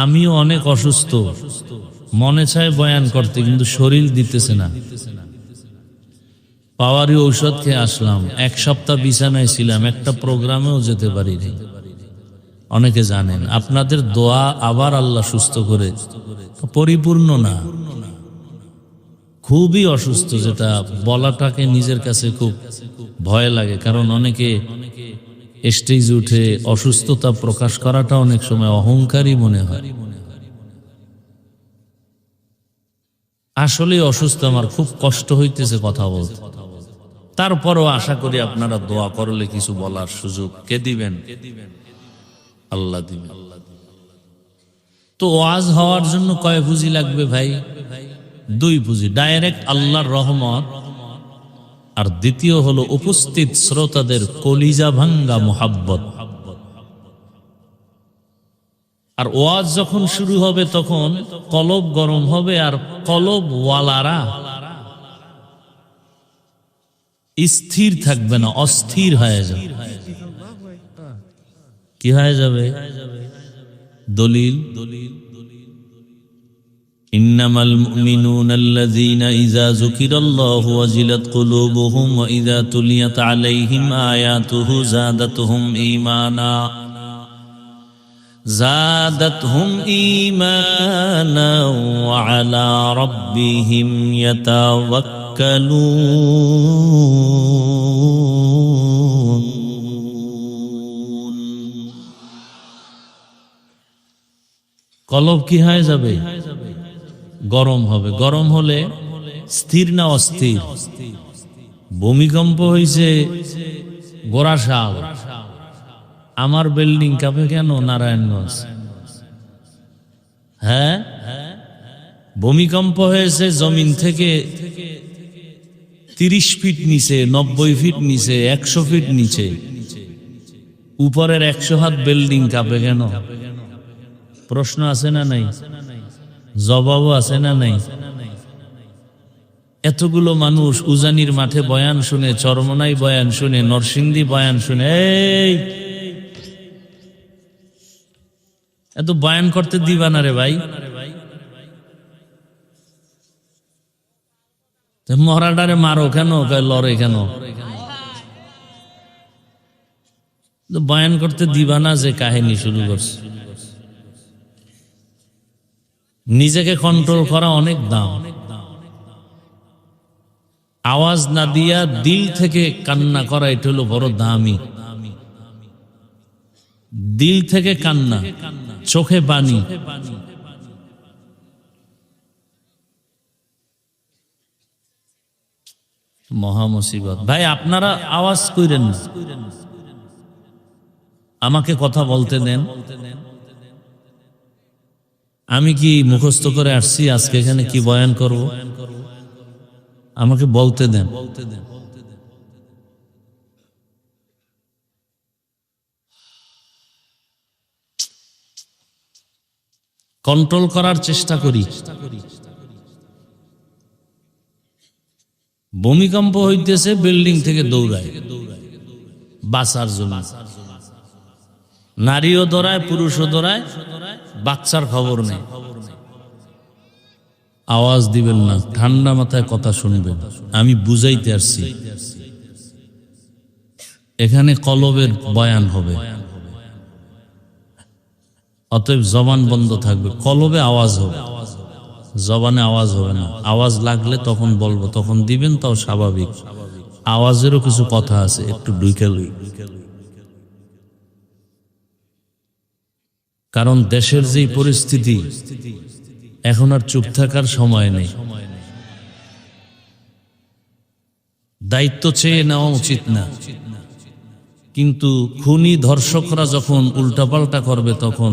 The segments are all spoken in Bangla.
আমিও অনেক অসুস্থ, মনে চায় বয়ান করতে কিন্তু শরীর দিতেছে না। পাওয়ারি ঔষধ খেয়ে আসলাম, 1 সপ্তাহ বিছানায় ছিলাম, একটা প্রোগ্রামেও যেতে পারিনি। অনেকে জানেন আপনাদের দোয়া আবার আল্লাহ সুস্থ করে, পরিপূর্ণ না, খুবই অসুস্থ, যেটা বলাটাকে নিজের কাছে খুব ভয় লাগে। কারণ অনেকে স্টেজ উঠে অসুস্থতা প্রকাশ করাটা অনেক সময় অহংকারী মনে হয়। আসলে অসুস্থ, আমার খুব কষ্ট হইতেছে কথা বলতে। তারপরও আশা করি আপনারা দোয়া করলে কিছু বলার সুযোগ কে দিবেন? আল্লাহ দিবেন। তো ওয়াজ হওয়ার জন্য কয় পুঁজি লাগবে ভাই? 2 পুঁজি, ডাইরেক্ট আল্লাহর রহমত, আর দ্বিতীয় হলো উপস্থিত শ্রোতাদের কলিজা ভাঙ্গা মুহাব্বত। আর ওয়াজ যখন শুরু হবে তখন কলব গরম হবে, আর কলব ওয়ালারা স্থির থাকবে না, অস্থির হয়ে যাবে। কি হয়ে যাবে? দলিল, ইন্নামাল মুমিনুনা আল্লাযীনা ইযা যুকিরাল্লাহু ওয়াজিলাত কুলুবুহুম ওয়া ইযা তুলিয়াত আলাইহিম আয়াতুহু যাদাতহুম ঈমানা ওয়া আলা রাব্বিহিম ইয়াতাওয়াক্কালুন। কলব কি হয়ে যাবে? গরম হবে। গরম হলে স্থির না অস্থির? ভূমিকম্প হয়েছে গোরাশাল, আমার বিল্ডিং কাঁপে কেন নারায়ণগঞ্জ? হ্যাঁ, ভূমিকম্প হয়েছে জমিন থেকে 30 ফিট নিচে, 90 ফিট নিচে, 100 ফিট নিচে, উপরের 100 হাত বিল্ডিং কাঁপে কেন? প্রশ্ন আছে না নাই? জবাবও আছে না নাই? এতগুলো মানুষ উজানির মাঠে বয়ান শুনে, চরমনাই বয়ান শুনে, নরসিংদী বয়ান শুনে, এই এত বয়ান করতে দিবা না রে ভাই? মরাডারে মারো কেন, লড়ে কেন? বয়ান করতে দিবা না যে কাহিনী শুরু করছে। নিজেকে কন্ট্রোল করা অনেক দাম। আওয়াজ না দিয়া দিল থেকে কান্না করা, এটা হলো বড় দামি। দিল থেকে কান্না, চোখে পানি। মহা মুসিবত ভাই। আপনারা আওয়াজ কইরেন না, আমাকে কথা বলতে দেন। আমি কি মুখস্থ করে আসছি আজকে এখানে কি বয়ান করব? আমাকে বলতে দেন। কন্ট্রোল করার চেষ্টা করি। ভূমিকম্প হইতেছে, বিল্ডিং থেকে দৌড়ায় বাঁচার জন্য। নারীও দৌড়ায়, পুরুষও দৌড়ায়, বাচ্চার খবর নেই। আওয়াজ দিবেন না, ঠান্ডা মাথায় কথা শুনবেন। আমি বুঝাইতে আসছি, এখানে কলবের বয়ান হবে, অতএব জবান বন্ধ থাকবে, কলবে আওয়াজ হবে, জবানে আওয়াজ হবে না। আওয়াজ লাগলে তখন বলবো, তখন দিবেন, তাও স্বাভাবিক। আওয়াজেরও কিছু কথা আছে, একটু ঢুকে লই। কারণ দেশের যে পরিস্থিতি, এখন আর চুপ থাকার সময় নেই। দায়িত্ব চেয়ে নেওয়া উচিত না, কিন্তু খুনি ধর্ষকরা যখন উল্টাপাল্টা করবে, তখন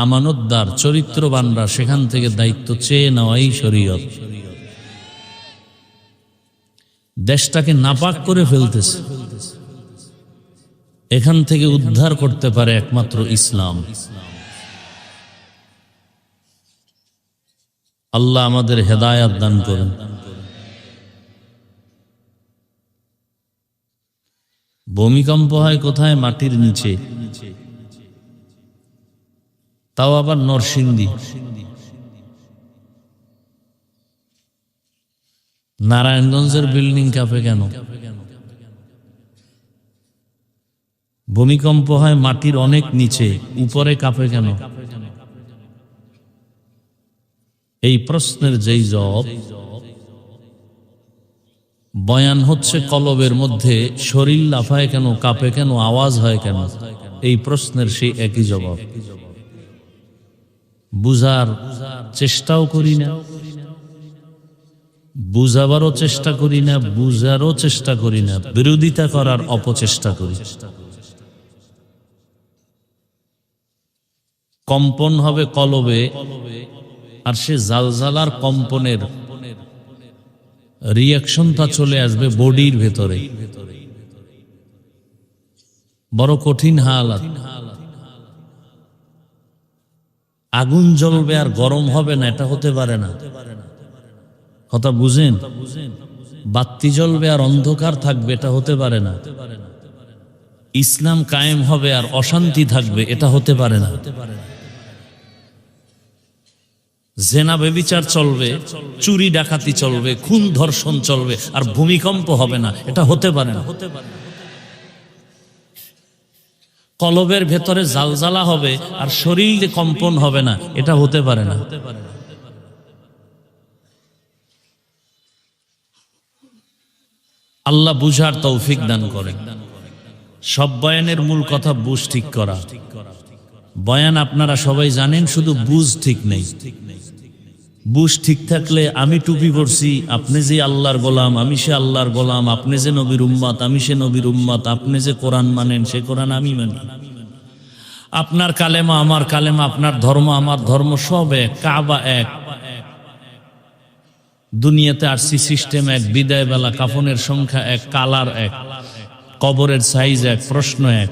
আমানতদার চরিত্রবানরা সেখান থেকে দায়িত্ব চেয়ে নেওয়াই শরীয়ত। দেশটাকে নাপাক করে ফেলতেছে, এখান থেকে উদ্ধার করতে পারে একমাত্র ইসলাম। আল্লাহ আমাদের হেদায়াত দান করেন। ভূমিকম্প হয় কোথায়? মাটির নিচে। তাও আবার নরসিংদী। নারায়ণগঞ্জের বিল্ডিং কাঁপে কেন? ভূমিকম্প হয় মাটির অনেক নিচে, উপরে কাঁপে কেন? এই প্রশ্নের যেই জবাব, বয়ান হচ্ছে কলবের মধ্যে, শরীর লাফায় কেন, কাঁপে কেন, আওয়াজ হয় কেন, এই প্রশ্নের সেই একই জবাব। বুঝার চেষ্টাও করি না, বুঝাবারও চেষ্টা করি না, বুঝারও চেষ্টা করি না, বিরোধিতা করার অপচেষ্টা করি। কম্পন হবে কলবে, আর সে জালজালার কম্পনের রিয়াকশনটা চলে আসবে বডির ভেতরে। বড় কঠিন হালাত। আগুন জ্বলবে আর গরম হবে না, এটা হতে পারে না। কথা বুঝেন? বাতি জ্বলবে আর অন্ধকার থাকবে, এটা হতে পারে না। ইসলাম কায়েম হবে আর অশান্তি থাকবে, এটা হতে পারে না। জেনা ব্যভিচার চলবে, চুরি ডাকাতি চলবে, খুন ধর্ষণ চলবে আর ভূমিকম্প হবে না, এটা হতে পারে না। কলবের ভেতরে জালজালা হবে আর শরীরে কম্পন হবে না, এটা হতে পারে না। আল্লাহ বুঝার তৌফিক দান করেন। সব বয়ানের মূল কথা বুঝ ঠিক করা। বয়ান আপনারা সবাই জানেন, শুধু বুঝ ঠিক নেই। বুঝ ঠিক থাকলে আমি টুপি পরছি, আপনি যে আল্লাহর গোলাম, আমি সে আল্লাহর গোলাম, আপনি যে নবীর উম্মত, আমি সে নবীর উম্মত, আপনি যে কোরআন মানেন, সে কোরআন আমি মানি, আপনার কালেমা আমার কালেমা, আপনার ধর্ম আমার ধর্ম, সব এক, কাবা এক, দুনিয়াতে আরসি সিস্টেম এক, বিদায় বেলা কাফনের সংখ্যা এক, কালার এক, কবরের সাইজ এক, প্রশ্ন এক।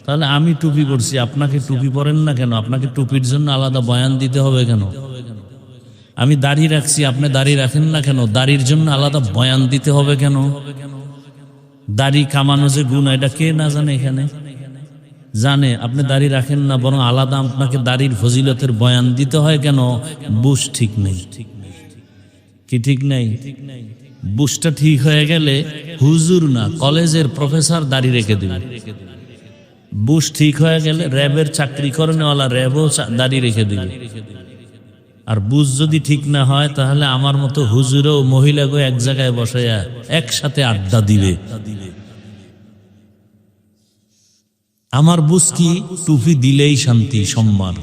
তাহলে আমি টুপি পরছি, আপনাকে টুপি পরেন না কেন? আপনাকে টুপির জন্য আলাদা বয়ান দিতে হবে কেন? আমি দাড়ি রাখছি, আপনি দাড়ি রাখেন না কেন? দাড়ির জন্য আলাদা বয়ান দিতে হবে কেন? দাড়ি কামানো যে গুণ, এটা কে না জানে? এখানে জানে। আপনি দাড়ি রাখেন না, বরং আলাদা আপনাকে দাড়ির ফজিলতের বয়ান দিতে হয় কেন? বুঝ ঠিক নেই। কি ঠিক নাই? বুঝটা ঠিক হয়ে গেলে হুজুর না, কলেজের প্রফেসর দাড়ি রেখে দিবে। বুঝ ঠিক হয়ে গেলে র্যাবের চাকরি করেনওয়ালা র্যাবও দাড়ি রেখে দিবে। আর বুঝ যদি ঠিক না হয়, তাহলে আমার মতো হুজুরও মহিলাকে এক জায়গায় বসাইয়া একসাথে আড্ডা দিবে। আমার বুঝ কি? টুপি দিলেই শান্তি সম্মান।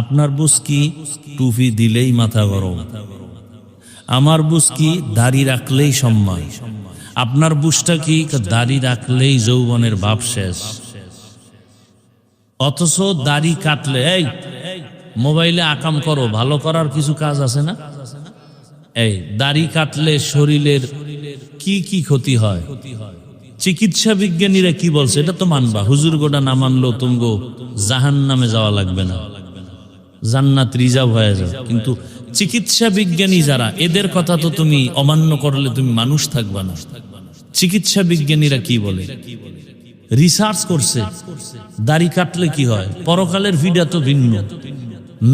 আপনার বুঝ কি? টুপি দিলেই মাথা গরম। আমার বুঝ কি? দাড়ি রাখলেই সম্মান। আপনার বুঝটা কি? দাড়ি রাখলেই যৌবনের ভাব শেষ। অথচ দাড়ি কাটলে, এই মোবাইলে আকাম করো, ভালো করার কিছু কাজ আছে না? এই দাড়ি কাটলে শরীরের কি কি ক্ষতি হয়? চিকিৎসা বিজ্ঞানীরা কি বলছে এটা তো মানবা। হুজুর গোটা না মানলেও তুমগো জাহান্নামে যাওয়া লাগবে না, জান্নাত রিজার্ভ হয়ে যাবে। কিন্তু চিকিৎসা বিজ্ঞানী যারা, এদের কথা তো তুমি অমান্য করলে তুমি মানুষ থাকবা না। চিকিৎসা বিজ্ঞানীরা কি বলে? রিসার্চ করছে দাড়ি কাটলে কি হয়। পরকালের ভিডা তো ভিন্ন।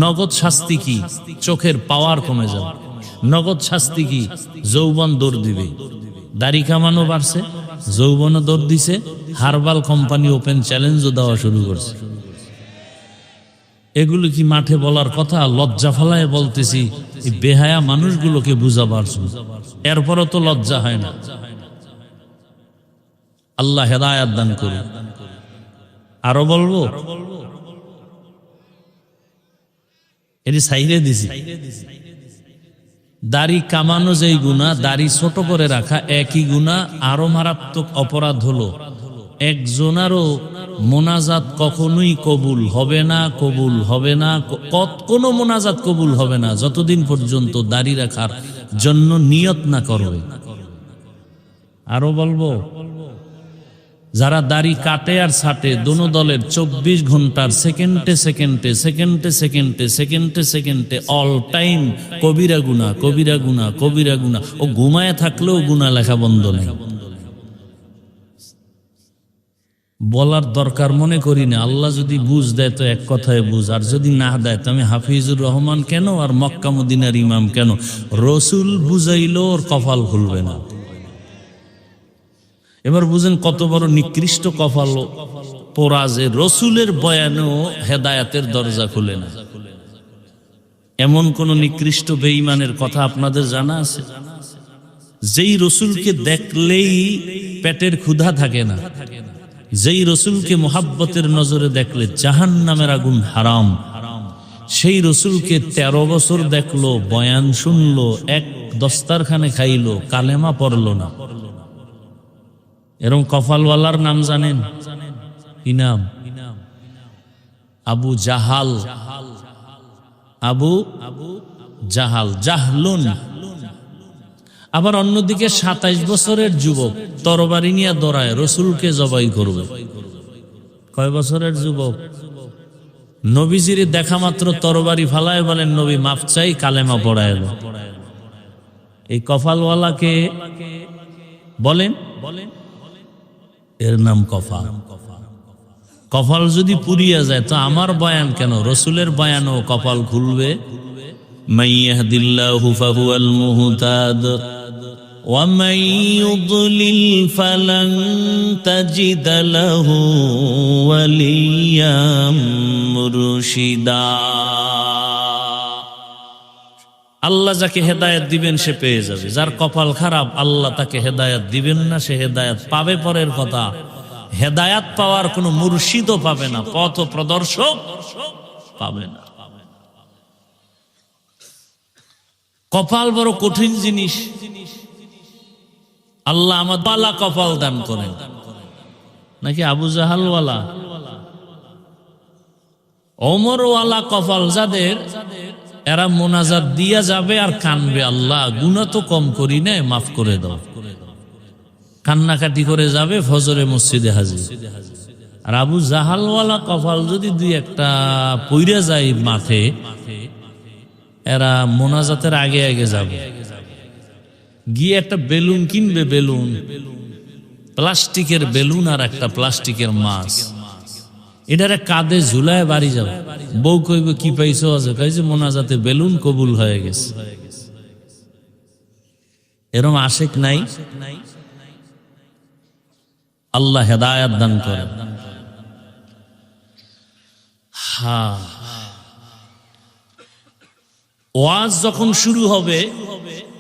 নগদ শাস্তি কি? চোখের পাওয়ার কমে যাবে। নগদ শাস্তি কি? যৌবন দৌড় দিবে। দাড়ি কামানো বাড়ছে, যৌবনও দৌড় দিছে। হার্বাল কোম্পানি ওপেন চ্যালেঞ্জও দেওয়া শুরু করছে। এগুলো কি মাঠে বলার কথা? লজ্জা ফেলায় বলতেছি, এই বেহায়া মানুষগুলোকে বুঝাবার জন্য। এরপরও তো লজ্জা হয় না। আল্লাহ হেদায়াত দান করুন। আরো বলবো, এটি সাইরে দিছি। দাড়ি কামানো যেই গুনাহ, দাড়ি ছোট করে রাখা একই গুনাহ। আরো মারাত্মক অপরাধ হলো, একজনারও মোনাজাত কখনোই কবুল হবে না, কবুল হবে না, কোনো মোনাজাত কবুল হবে না যতদিন পর্যন্ত দাড়ি রাখার জন্য নিয়ত না করবে। আরো বলবো, যারা দাড়ি কাটে আর ছাটে, দোনো দলের 24 ঘন্টার সেকেন্ডে সেকেন্ডে সেকেন্ডে সেকেন্ডে সেকেন্ডে সেকেন্ডে অল টাইম কবিরা গুনাহ, কবিরা গুনাহ, কবিরা গুনাহ। ও ঘুমায় থাকলেও গুনাহ লেখা বন্ধ নেই। বলার দরকার মনে করি না। আল্লাহ যদি বুঝ দেয় তো এক কথায় বুঝ, আর যদি না দেয় তো আমি হাফিজুর রহমান কেন আর মক্কা মদিনার ইমাম কেন? রসুল বুঝাইলো ওর কপাল খুলবে না। এবার বুঝেন কত বড় নিকৃষ্ট কপাল পোড়া যে রসুলের বয়ানেও হেদায়াতের দরজা খুলে না। এমন কোন নিকৃষ্ট বেঈমানের কথা আপনাদের জানা আছে? যেই রসুলকে দেখলেই পেটের ক্ষুধা থাকে না, যেই রসুলকে মোহাব্বতের নজরে দেখলে জাহান্নামের আগুন হারাম, সেই রসুলকে 13 বছর দেখলো, বয়ান শুনলো, এক দস্তারখানে খাইলো, কালেমা পড়লো না। এরকম কপালওয়ালার নাম জানেন? কি নাম? আবু জাহাল। আবু জাহাল, জাহলুন। আবার অন্যদিকে 27 বছরের যুবক তরবারি নিয়ে দৌড়ায় রসুলকে জবাই করবে। কয় বছরের যুবক? নবীজির দেখা মাত্র তরবারি ফালায় বলেন নবী মাফ চাই, কালেমা পড়ায়। এই কপালওয়ালাকে বলেন, এর নাম কপাল। কপাল যদি পুড়িয়া যায় তো আমার বয়ান কেন? রসুলের বয়ানও কপাল খুলবে। মান ইয়াহদিল্লাহু ফাহুয়াল মুহতাদ ওয়া মান ইউদ্লিল ফালান তাজিদ লাহু ওয়ালিয়াম মুরশিদা। আল্লাহ যাকে হেদায়েত দিবেন সে পেয়ে যাবে। যার কপাল খারাপ আল্লাহ তাকে হেদায়েত দিবেন না, সে হেদায়েত পাবে পরের কথা, হেদায়েত পাওয়ার কোনো মুর্শিদও পাবে না, পথ প্রদর্শক পাবে না। কপাল বড় কঠিন জিনিস। আল্লাহ আমার বালা কপাল দান করেন, নাকি আবু জাহাল ওয়ালা ওমর ওয়ালা কপাল যাদের, এরা মোনাজাত দিয়া যাবে আর কানবে, আল্লাহ গুনাহ তো কম করি না, মাফ করে দাও। কান্নাকাটি করে যাবে, ফজরে মসজিদে হাজির। আর আবু জাহালওয়ালা কপাল যদি দুই একটা পইরা যায় মাঠে, এরা মোনাজাতের আগে আগে যাবে, গিয়ে একটা বেলুন কিনবে, বেলুন, প্লাস্টিকের বেলুন আর একটা প্লাস্টিকের মাছ, এটারে কাঁধে ঝুলায় বাড়ি যাবে। বউ কইবে কি পাইছো? আছে কইছে মোনাজাতে বেলুন কবুল হয়ে গেছে। এরম আশেক নাই? আল্লাহ হেদায়েত দান করেন। হ্যাঁ, ওয়াজ যখন শুরু হবে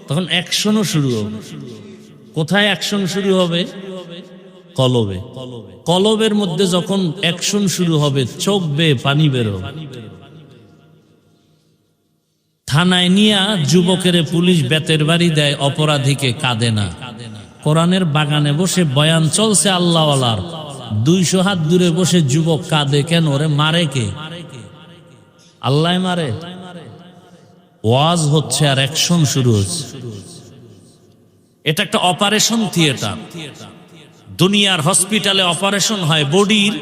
তখন অ্যাকশনও শুরু হবে। কোথায় অ্যাকশন শুরু হবে? কলবে। কলবের মধ্যে যখন অ্যাকশন শুরু হবে, চোখ বেয়ে পানি বের হবে। থানায় নিয়ে যুবকের পুলিশ বেতের বাড়ি দেয়, অপরাধীকে কাঁদে না। কোরআনের বাগানে বসে বয়ান চলছে আল্লাহওয়ালার, 200 হাত দূরে বসে যুবক কাঁদে কেন? ওরে মারে কে? আল্লাহ মারে। ওয়াজ হচ্ছে আর অ্যাকশন শুরু হচ্ছে। এটা একটা অপারেশন থিয়েটার। দুনিয়ার হসপিটালে অপারেশন হয় বডির,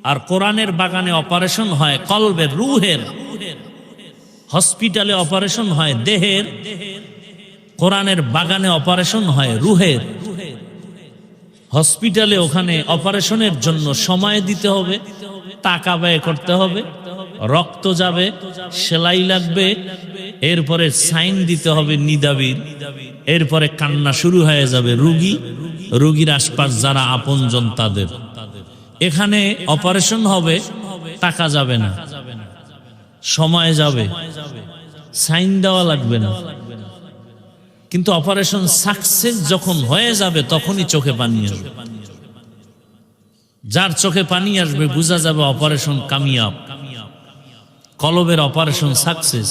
আর কোরআনের বাগানে অপারেশন হয় কলবের, রুহের। হসপিটালে অপারেশন হয় দেহের, কোরআনের বাগানে অপারেশন হয় রুহের। হসপিটালে ওখানে অপারেশনের জন্য সময় দিতে হবে, টাকা ব্যয় করতে হবে, রক্ত যাবে, সেলাই লাগবে, এরপরে সাইন দিতে হবে নিদাবির, এরপরে কান্না শুরু হয়ে যাবে রোগীর আশপাশ যারা আপনজন তাদের। এখানে অপারেশন হবে, টাকা যাবে না, সময় যাবে, সাইন দেওয়া লাগবে না, কিন্তু অপারেশন সাকসেস যখন হয়ে যাবে তখনই চোখে পানি আসবে। যার চোখে পানি আসবে বোঝা যাবে অপারেশন কামিয়াব, কলবের অপারেশন সাকসেস।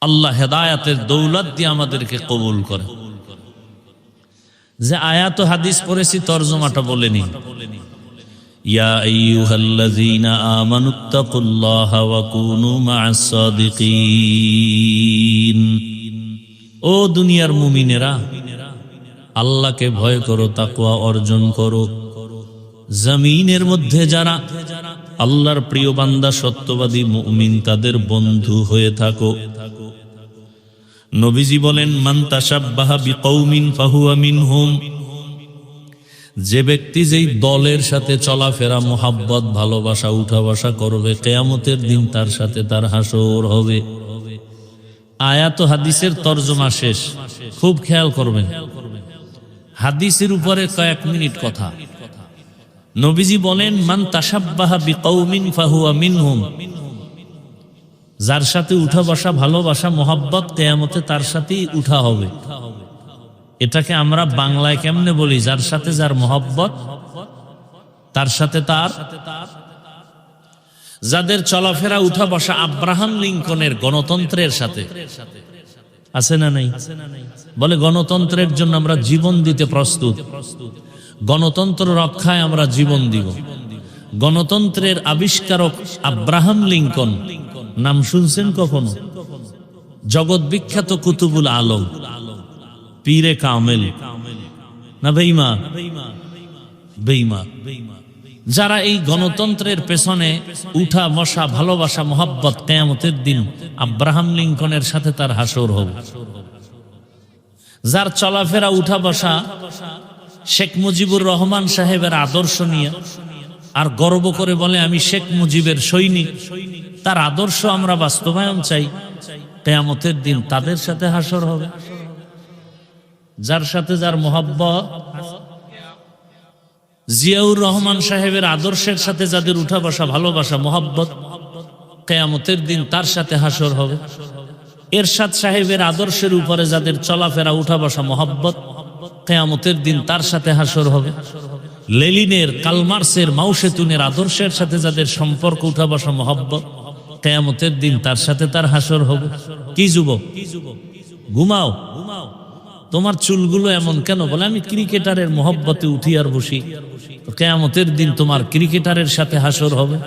আল্লাহ হেদায়াতের দৌলত দিয়ে আমাদেরকে কবুল করে। যে আয়াত ও হাদিস পড়েছি তরজমাটা বলে নিন। ইয়া আইয়ুহাল্লাযীনা আমানুত্তাকুল্লাহা ওয়া কুনু মা'আস সাদিকিন। ও দুনিয়ার মুমিনেরা, আল্লাহকে ভয় করো, তাকওয়া অর্জন করো। জমিনের মধ্যে যারা আল্লাহর প্রিয় বান্দা সত্যবাদী মুমিন তাদের বন্ধু হয়ে থাকো। নবীজি বলেন মান তাশাব্বাহা বিকৌমিন ফাহুয়া মিনহুম। যে ব্যক্তি যেই দলের সাথে চলাফেরা, মোহাব্বত, ভালোবাসা, উঠা বসা করবে, কিয়ামতের দিন তার সাথে তার হাসর হবে। আয়াত ও হাদিসের তরজমা শেষ, খুব খেয়াল করবেন। হাদিসের উপরে কয়েক মিনিট কথা। নবীজি বলেন, মান তাশাব্বাহা বিকৌমিন ফাহুয়া মিনহুম। যার সাথে উঠা বসা, ভালোবাসা, মোহাব্বত, কিয়ামতে তার সাথেই উঠা হবে। এটাকে আমরা বাংলায় কেমনে বলি? যার সাথে যার মোহাব্বত, তার সাথে তার। যাদের চলাফেরা, উঠা বসা আব্রাহাম লিঙ্কনের গণতন্ত্রের সাথে আছে না নাই? বলে গণতন্ত্রের জন্য আমরা জীবন দিতে প্রস্তুত, গণতন্ত্র রক্ষায় আমরা জীবন দিব। গণতন্ত্রের আবিষ্কারক আব্রাহাম লিঙ্কন, নাম শুনছেন কখনো? জগৎ বিখ্যাত কুতুবুল আলম, পীরে কামেল না বেঈমান? বেঈমান। যারা এই গণতন্ত্রের পেছনে উঠা বসা, ভালোবাসা, মোহাব্বত, কিয়ামতের দিন আব্রাহাম লিঙ্কনের সাথে তার হাসর হবে। যার চলাফেরা, উঠা বসা শেখ মুজিবুর রহমান সাহেবের আদর্শ নিয়ে, আর গর্ব করে বলে আমি শেখ মুজিবের সৈনিক, তার আদর্শ আমরা বাস্তবায়ন চাই, কিয়ামতের দিন তাদের সাথে হাসর হবে। যার সাথে যার মোহাব্বত, জিয়াউর রহমান সাহেবের আদর্শের সাথে যাদের উঠা বসা, ভালোবাসা, মোহাব্বত, কিয়ামতের দিন তার সাথে হাসর হবে। এরশাদ সাহেবের আদর্শের উপরে যাদের চলাফেরা, উঠা বসা, মোহাব্বত, কিয়ামতের দিন তার সাথে হাসর হবে। লেনিনের, কালমার্সের, মাওসেতুনের আদর্শের সাথে যাদের সম্পর্ক, উঠা বসা, মোহাব্বত, কিয়ামতের দিন তার সাথে তার হাসর হবে। কি যুবক, ঘুমাও, তোমার চুলগুলো এমন কেন? বলে আমি ক্রিকেটারের মোহব্বতে উঠি আর বসি। কিয়ামতের দিন তোমার ক্রিকেটারের সাথে হাসর হবে।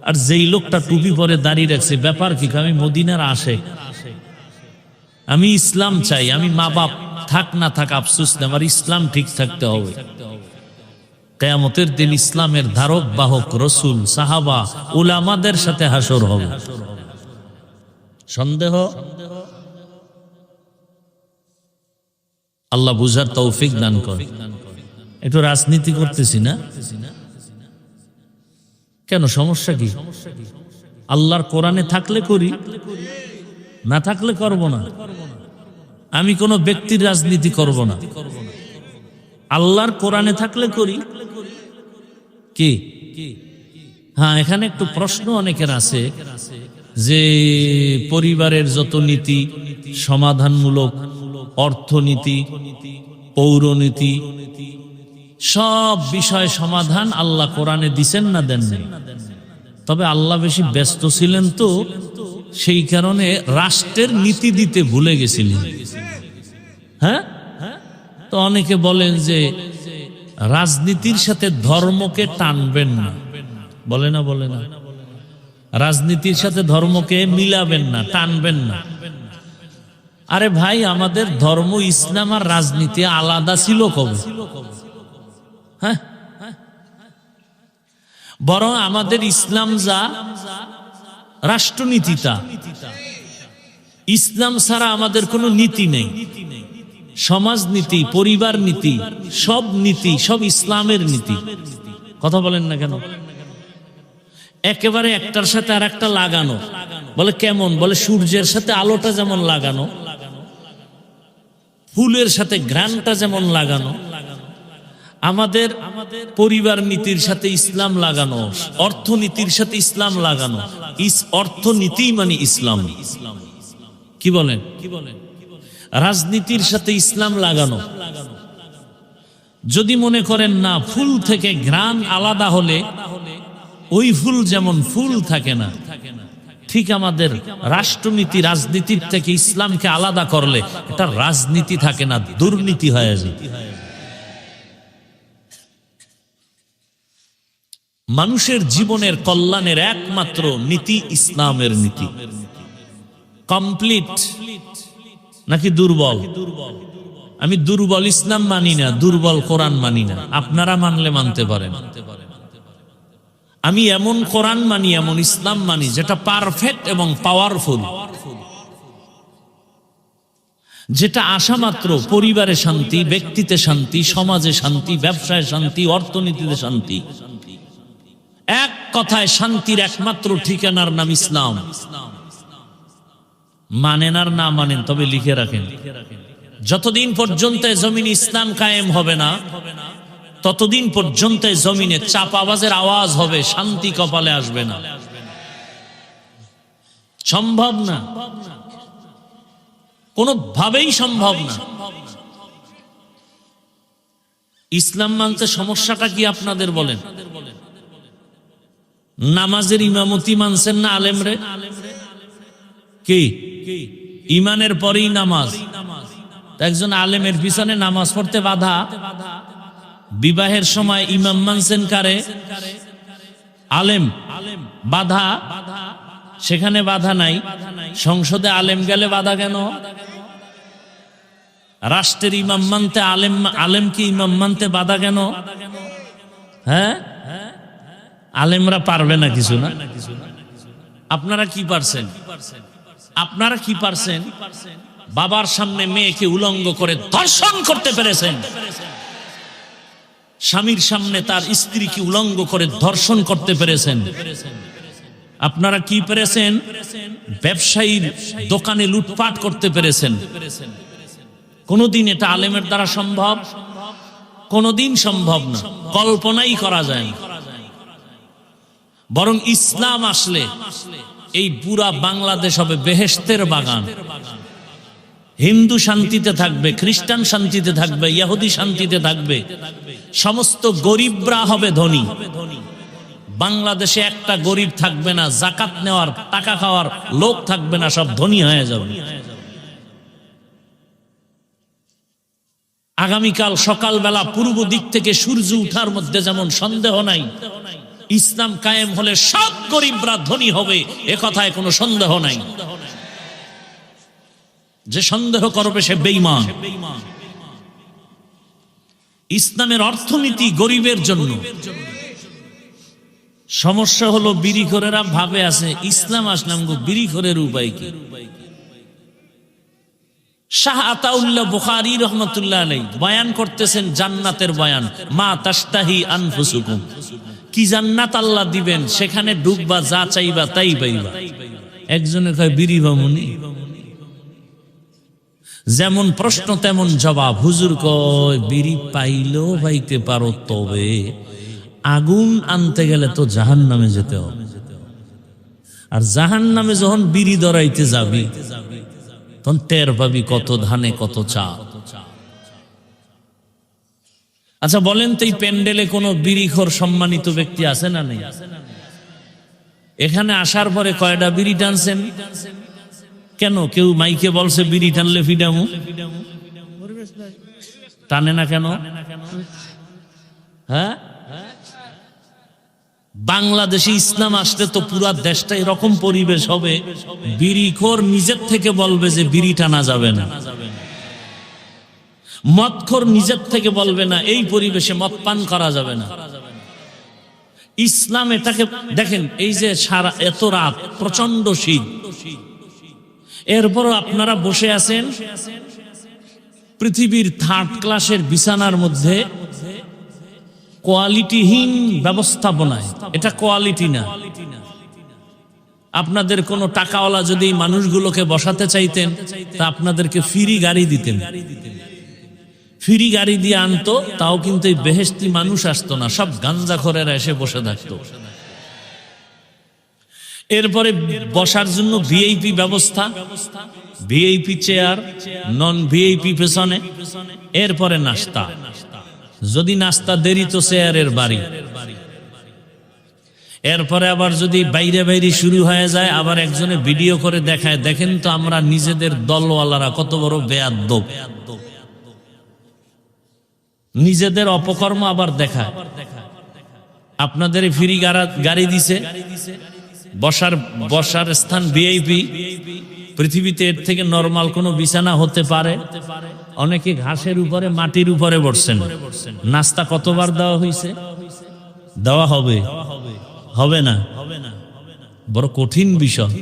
আর যেই লোকটা টুপি পরে দাঁড়িয়ে রাখছে, ব্যাপার কি? আমি মদিনার আশেক, আমি ইসলাম চাই, আমি মা বাপ থাক না থাক আফসোস নেই, আমার ইসলাম ঠিক থাকতে হবে। কিয়ামতের দিন ইসলামের ধারক বাহক রসুল, সাহাবা, উলামাদের সাথে হাসর হবে। সন্দেহ? আল্লাহ বুঝার তৌফিক দান করে। একটু রাজনীতি করতেছি না কেন? সমস্যা কি? আল্লাহর কোরআনে থাকলে করি, না থাকলে করব না। আমি কোনো ব্যক্তির রাজনীতি করব না, আল্লাহর কোরআনে থাকলে করি। কি? হ্যাঁ, এখানে একটু প্রশ্ন অনেকের আছে যে পরিবারের যত নীতি, সমাধানমূলক, অর্থনীতি, পৌরনীতি, সব বিষয় সমাধান আল্লাহ কোরআনে দিছেন না দেননি? তবে আল্লাহ বেশি ব্যস্ত ছিলেন তো, সেই কারণে রাষ্ট্রের নীতি দিতে ভুলে গেছিলেন। হ্যাঁ, তো অনেকে বলেন যে রাজনীতির সাথে ধর্মকে টানবেন না, বলে না? বলে না? রাজনীতির সাথে ধর্মকে মিলাবেন না, টানবেন না। আরে ভাই, আমাদের ধর্ম ইসলাম আর রাজনীতি আলাদা ছিল কবে? হ্যাঁ, বরং আমাদের ইসলাম যা, রাষ্ট্রনীতি তা। ইসলাম ছাড়া আমাদের কোনো নীতি নেই। সমাজনীতি, পরিবার নীতি, সব নীতি, সব ইসলামের নীতি। কথা বলেন না কেন? একেবারে একটার সাথে আর একটা লাগানো। বলে কেমন? বলে সূর্যের সাথে আলোটা যেমন লাগানো, ফুলের সাথে ঘ্রাণটা যেমন লাগানো, আমাদের পরিবার নীতির সাথে ইসলাম লাগানো, অর্থনীতির সাথে ইসলাম লাগানো। অর্থনীতি মানে ইসলাম। কি বলেন? রাজনীতির সাথে ইসলাম লাগানো। যদি মনে করেন না ফুল থেকে ঘ্রাণ আলাদা হলে ওই ফুল যেমন ফুল থাকে না, ঠিক আমাদের রাষ্ট্রনীতি রাজনীতির থেকে ইসলামকে আলাদা করলে এটা রাজনীতি থাকে না, দুর্নীতি হয়ে যায়। মানুষের জীবনের কল্যাণের একমাত্র নীতি ইসলামের নীতি। কমপ্লিট নাকি দুর্বল? আমি দুর্বল ইসলাম মানি না, দুর্বল কোরআন মানি না। আপনারা মানলে মানতে পারেন। আমি এমন কোরআন মানি, এমন ইসলাম মানি যেটা পারফেক্ট এবং পাওয়ারফুল, যেটা আশা মাত্র পরিবারে শান্তি, ব্যক্তিতে শান্তি, সমাজে শান্তি, ব্যবসায় শান্তি, অর্থনীতিতে শান্তি। এক কথায় শান্তির একমাত্র ঠিকানার নাম ইসলাম। মানেন আর না মানেন, তবে লিখে রাখেন, যতদিন পর্যন্ত জমিন ইসলাম কায়েম হবে না, ততদিন পর্যন্ত জমিনে চাপাবাজের আওয়াজ হবে, শান্তি কপালে আসবে না। সম্ভব না, কোনোভাবেই সম্ভব না। ইসলাম মানতে সমস্যাটা কি আপনাদের বলেন? নামাজের ইমামতি মানছেন না আলেমরে? কি ইমানের পরেই নামাজ? একজন আলেমের পিছনে নামাজ পড়তে বাধা। বিবাহের সময় ইমাম মানছেন কারে? আলেম। বাধা সেখানে বাধা নাই, সংসদে আলেম গেলে বাধা কেন? রাষ্ট্রের ইমাম মানতে আলেমকে ইমাম মানতে বাধা কেন? হ্যাঁ, আলেমরা পারবে না কিছু না? আপনারা কি পারছেন? আপনারা কি পারছেন? বাবার সামনে মেয়েকে উলঙ্গ করে ধর্ষণ করতে পেরেছেন। স্বামীর সামনে তার স্ত্রীকে উলঙ্গ করে ধর্ষণ করতে পেরেছেন। আপনারা কি পেরেছেন? ব্যবসায়ীর দোকানে লুটপাট করতে পেরেছেন। কোনদিন এটা আলেমের দ্বারা সম্ভব? কোনদিন সম্ভব না, কল্পনাই করা যায় না। বরং ইসলাম আসলে এই পুরা বাংলাদেশ হবে বেহেশতের বাগান। হিন্দু শান্তিতে থাকবে, খ্রিস্টান শান্তিতে থাকবে, ইহুদি শান্তিতে থাকবে, সমস্ত গরিবরা হবে ধনী। বাংলাদেশে একটা গরিব থাকবে না, জাকাত নেওয়ার টাকা খাওয়ার লোক থাকবে না, সব ধনী হয়ে যাবে। আগামীকাল সকালবেলা পূর্ব দিক থেকে সূর্য উঠার মধ্যে যেমন সন্দেহ নাই, ইসলাম কায়েম হলে সব গরিবরা ধনী হবে, এ কথায় কোনো সন্দেহ নাই। যে সন্দেহ করবে সে বেঈমান। ইসলামের অর্থনীতি গরিবের জন্য। সমস্যা হলো বিড়িখোরেরা ভাবে আছে ইসলাম আসলাম গো, বিড়িখোরের উপায় কি? শাহ আতাউল্লাহ বুখারী রহমাতুল্লাহ আলাইহি বয়ান করতেছেন জান্নাতের বয়ান, মা তাশতাহি আনফুসুকুম। কি জান্নাত আল্লাহ দিবেন, সেখানে ঢুকবা, যা চাইবা তাই পাইবা। একজনে কয় বিড়ি বামুনি। যেমন প্রশ্ন তেমন জবাব। হুজুর কয় বিড়ি পাইলেও পাইতে পারো, তবে আগুন আনতে গেলে তো জাহান্নামে যেতে হবে। আর জাহান্নামে যখন বিড়ি ধরাইতে যাবি, তখন টের পাবি কত ধানে কত চা। আচ্ছা বলেন তো, এই প্যান্ডেলে কোন বিড়িখোর সম্মানিত ব্যক্তি আছে না নেই? এখানে আসার পরে কয়টা বিড়ি টানছেন? কেন কেউ মাইকে বলছে বিড়ি টানলে ফিডামু? টানে না কেন? হ্যাঁ, বাংলাদেশে ইসলাম আসলে তো পুরা দেশটা এরকম পরিবেশ হবে, বিড়িখোর নিজের থেকে বলবে যে বিড়ি টানা যাবে না, মদখোর নিজের থেকে বলবে না এই পরিবেশে মদ পান করা যাবে না। ইসলাম এটাকে দেখেন, এই যে সারা এত রাত প্রচন্ড শীত, এরপরও আপনারা বসে আছেন পৃথিবীর 3rd ক্লাসের বিছানার মধ্যে, কোয়ালিটিহীন ব্যবস্থাপনায়। এটা কোয়ালিটি না। আপনাদের কোনো টাকাওয়ালা যদি মানুষগুলোকে বসাতে চাইতেন, তা আপনাদেরকে ফ্রি গাড়ি দিতেন, ফ্রি গাড়ি দিয়ে আনতো, তাও কিন্তু এই বেহেশতি মানুষ আসতো না, সব গাঞ্জাখোরেরা এসে বসে থাকতো। এরপরে বসার জন্য ভিআইপি ব্যবস্থা, ভিআইপি চেয়ার, নন ভিআইপি পেছনে, এরপরে নাস্তা। যদি নাস্তা দেরি তো চেয়ারের বাড়ি। এরপরে আবার যদি বাইরে বাইরে শুরু হয়ে যায়, আবার একজনে ভিডিও করে দেখায়, দেখেন তো আমরা নিজেদের দলওয়ালারা কত বড় বেয়াদ্দব। নিজেদের অপকর্ম আবার দেখায়। আপনাদের ফ্রি গাড়ি দিছে, বসার স্থান ভিআইপি। পৃথিবীতে এর থেকে নরমাল কোনো বিছানা হতে পারে? অনেকে ঘাসের উপরে, মাটির উপরে বসছেন। নাস্তা কতবার দেওয়া হয়েছে? দেওয়া হবে? হবে না? বড় কঠিন বিষয়।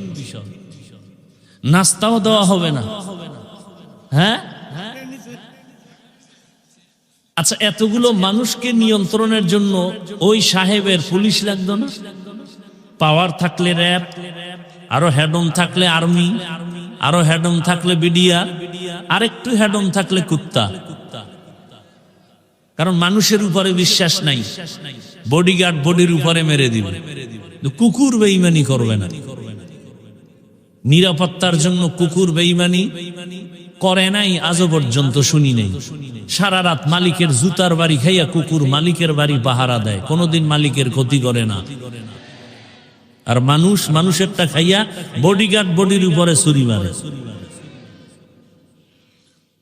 নাস্তাও দেওয়া হবে না। হ্যাঁ, আচ্ছা, এতগুলো মানুষকে নিয়ন্ত্রণের জন্য ওই সাহেবের পুলিশ লাগতো না? পাওয়ার থাকলে র্যাব, আরো হেডম থাকলে আর্মি, আরো হেডম থাকলে বিডিআর, আরেকটু হেডম থাকলে কুত্তা। কারণ মানুষের উপরে বিশ্বাস নাই, বডিগার্ড বডির উপরে মেরে দিবে। কুকুর বেঈমানি করবে না, নিরাপত্তার জন্য কুকুর বেঈমানি করে নাই আজও পর্যন্ত শুনি নাই। সারা রাত মালিকের জুতার বাড়ি খাইয়া কুকুর মালিকের বাড়ি পাহারা দেয়, কোনোদিন মালিকের ক্ষতি করে না। আর মানুষ মানুষেরটা খাইয়া বডিগার্ড বডির উপরে ছুরি মারে।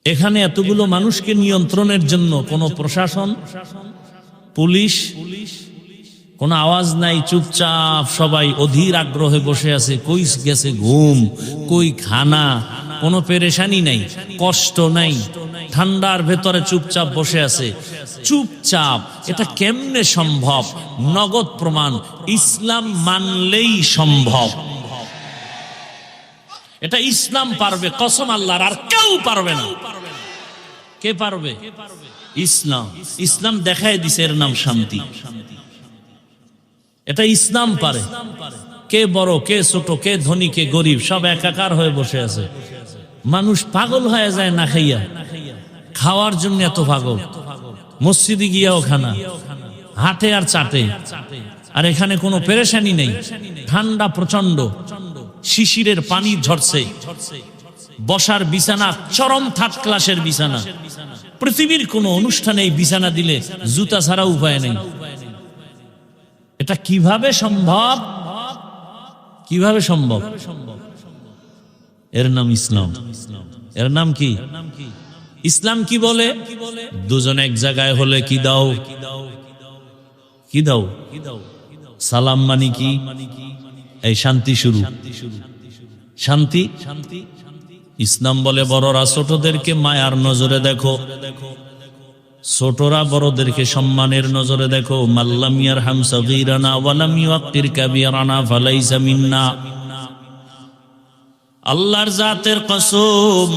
এখানে এতগুলো মানুষকে নিয়ন্ত্রণের জন্য কোনো প্রশাসন, পুলিশ, কোনো আওয়াজ নাই, চুপচাপ সবাই অধীর আগ্রহে বসে আছে। কই গেছে ঘুম, কই খানা, কোনো পেরেশানি নাই, কষ্ট নাই, ঠান্ডার ভেতরে চুপচাপ বসে আছে, চুপচাপ। এটা কেমনে সম্ভব? নগদ প্রমাণ, ইসলাম মানলেই সম্ভব। এটা ইসলাম পারবে, কসম আল্লাহর, আর কেউ পারবে না। কে পারবে? ইসলাম। ইসলাম দেখায় দিছে, এর নাম শান্তি। এটা ইসলাম পারে। কে বড়, কে ছোট, কে ধনী, কে গরিব, সব একাকার হয়ে বসে আছে। মানুষ পাগল হয়ে যায় না খাইয়া, খাওয়ার জন্য এত পাগল। মসজিদে গিয়াও খানা, হাটে আর চাটে। আর এখানে কোনো পেরেশানি নেই, ঠান্ডা প্রচন্ড, শিশিরের পানি ঝরছে, বসার বিছানা চরম থার্ড ক্লাসের বিছানা। পৃথিবীর কোনো অনুষ্ঠানে এই বিছানা দিলে জুতা ছাড়া উপায় নেই। এটা কিভাবে সম্ভব? কিভাবে সম্ভব? এর নাম ইসলাম। এর নাম কি? ইসলাম কি বলে? দুজন এক জায়গায় হলে কি দাও, কি দাও, সালাম মানে কি? এই শান্তি শুরু, শান্তি। ইসলাম বলে বড়রা ছোটদেরকে মায়ার নজরে দেখো, ছোটরা বড়দেরকে সম্মানের নজরে দেখো। মাল্লাম ইয়ারহাম সাগীরানা ওয়ালাম ইউক্কির কাবীরানা ফালাইসা মিন্না। আল্লাহর জাতের কসম,